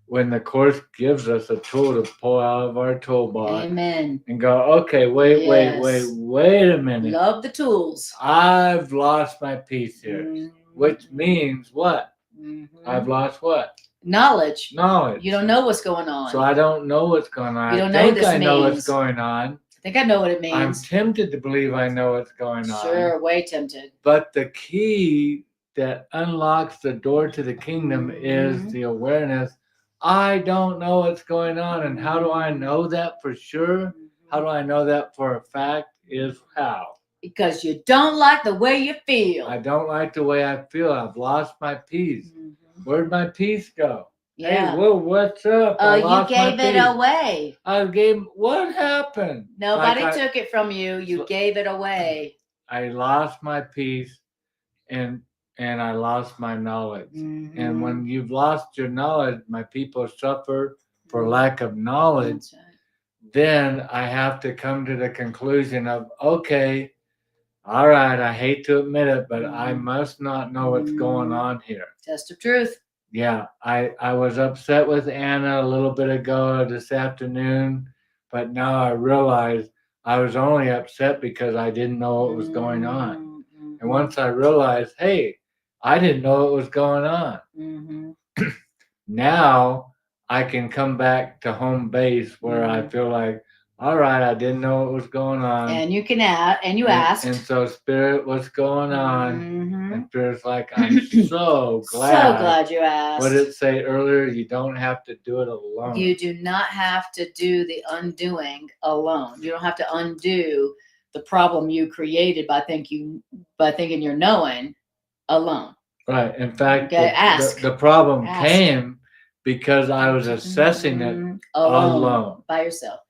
when the Course gives us a tool to pull out of our toolbox. Amen. And go, okay, wait a minute. Love the tools. I've lost my piece here. Which means what? I've lost what? Knowledge. Knowledge. You don't know what's going on. So I don't know what's going on. You don't know what this I know means. what's going on. I think I know what it means. I'm tempted to believe I know what's going on. Sure, way tempted. But the key that unlocks the door to the kingdom is the awareness. I don't know what's going on. And how do I know that for sure? How do I know that for a fact? Is how? Because you don't like the way you feel. I don't like the way I feel. I've lost my peace. Where'd my peace go? Yeah. Hey, whoa, what's up? You gave it away. What happened? Nobody took it from you. You gave it away. I lost my peace and I lost my knowledge. And when you've lost your knowledge, my people suffer for lack of knowledge. Then I have to come to the conclusion of, okay, all right, I hate to admit it, but I must not know what's going on here. Test of truth. Yeah, I was upset with Anna a little bit ago this afternoon, but now I realize I was only upset because I didn't know what was going on. And once I realized, hey, I didn't know what was going on. Now I can come back to home base where I feel like, all right, I didn't know what was going on. And you can ask, and you asked. And so Spirit, what's going on? And Spirit's like, I'm so glad. So glad you asked. What did it say earlier? You don't have to do it alone. You do not have to do the undoing alone. You don't have to undo the problem you created by thinking you're knowing alone. Right. In fact, the problem came because I was assessing it alone. By yourself.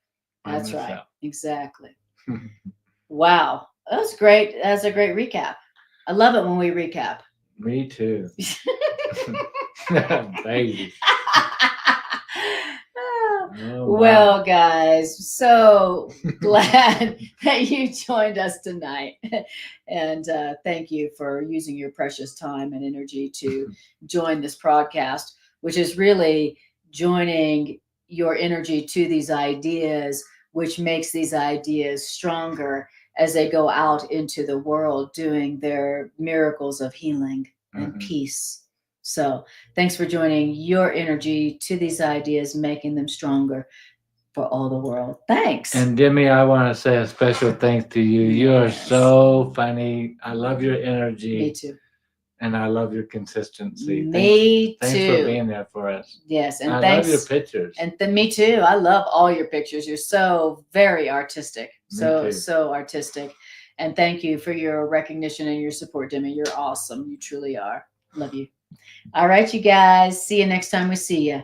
That's right. Exactly. Wow. That's great. That's a great recap. I love it when we recap. Me too. Baby. Well, guys, so glad that you joined us tonight. And thank you for using your precious time and energy to join this podcast, which is really joining your energy to these ideas, which makes these ideas stronger as they go out into the world doing their miracles of healing and peace. So thanks for joining your energy to these ideas, making them stronger for all the world. Thanks. And Demi, I want to say a special thanks to you. You are so funny. I love your energy. Me too. And I love your consistency. Me thanks too. for being there for us. Yes, and I thanks. love your pictures. And me too. I love all your pictures. You're so very artistic. Me too. So artistic. And thank you for your recognition and your support, Demi. You're awesome. You truly are. Love you. All right, you guys. See you next time we see you.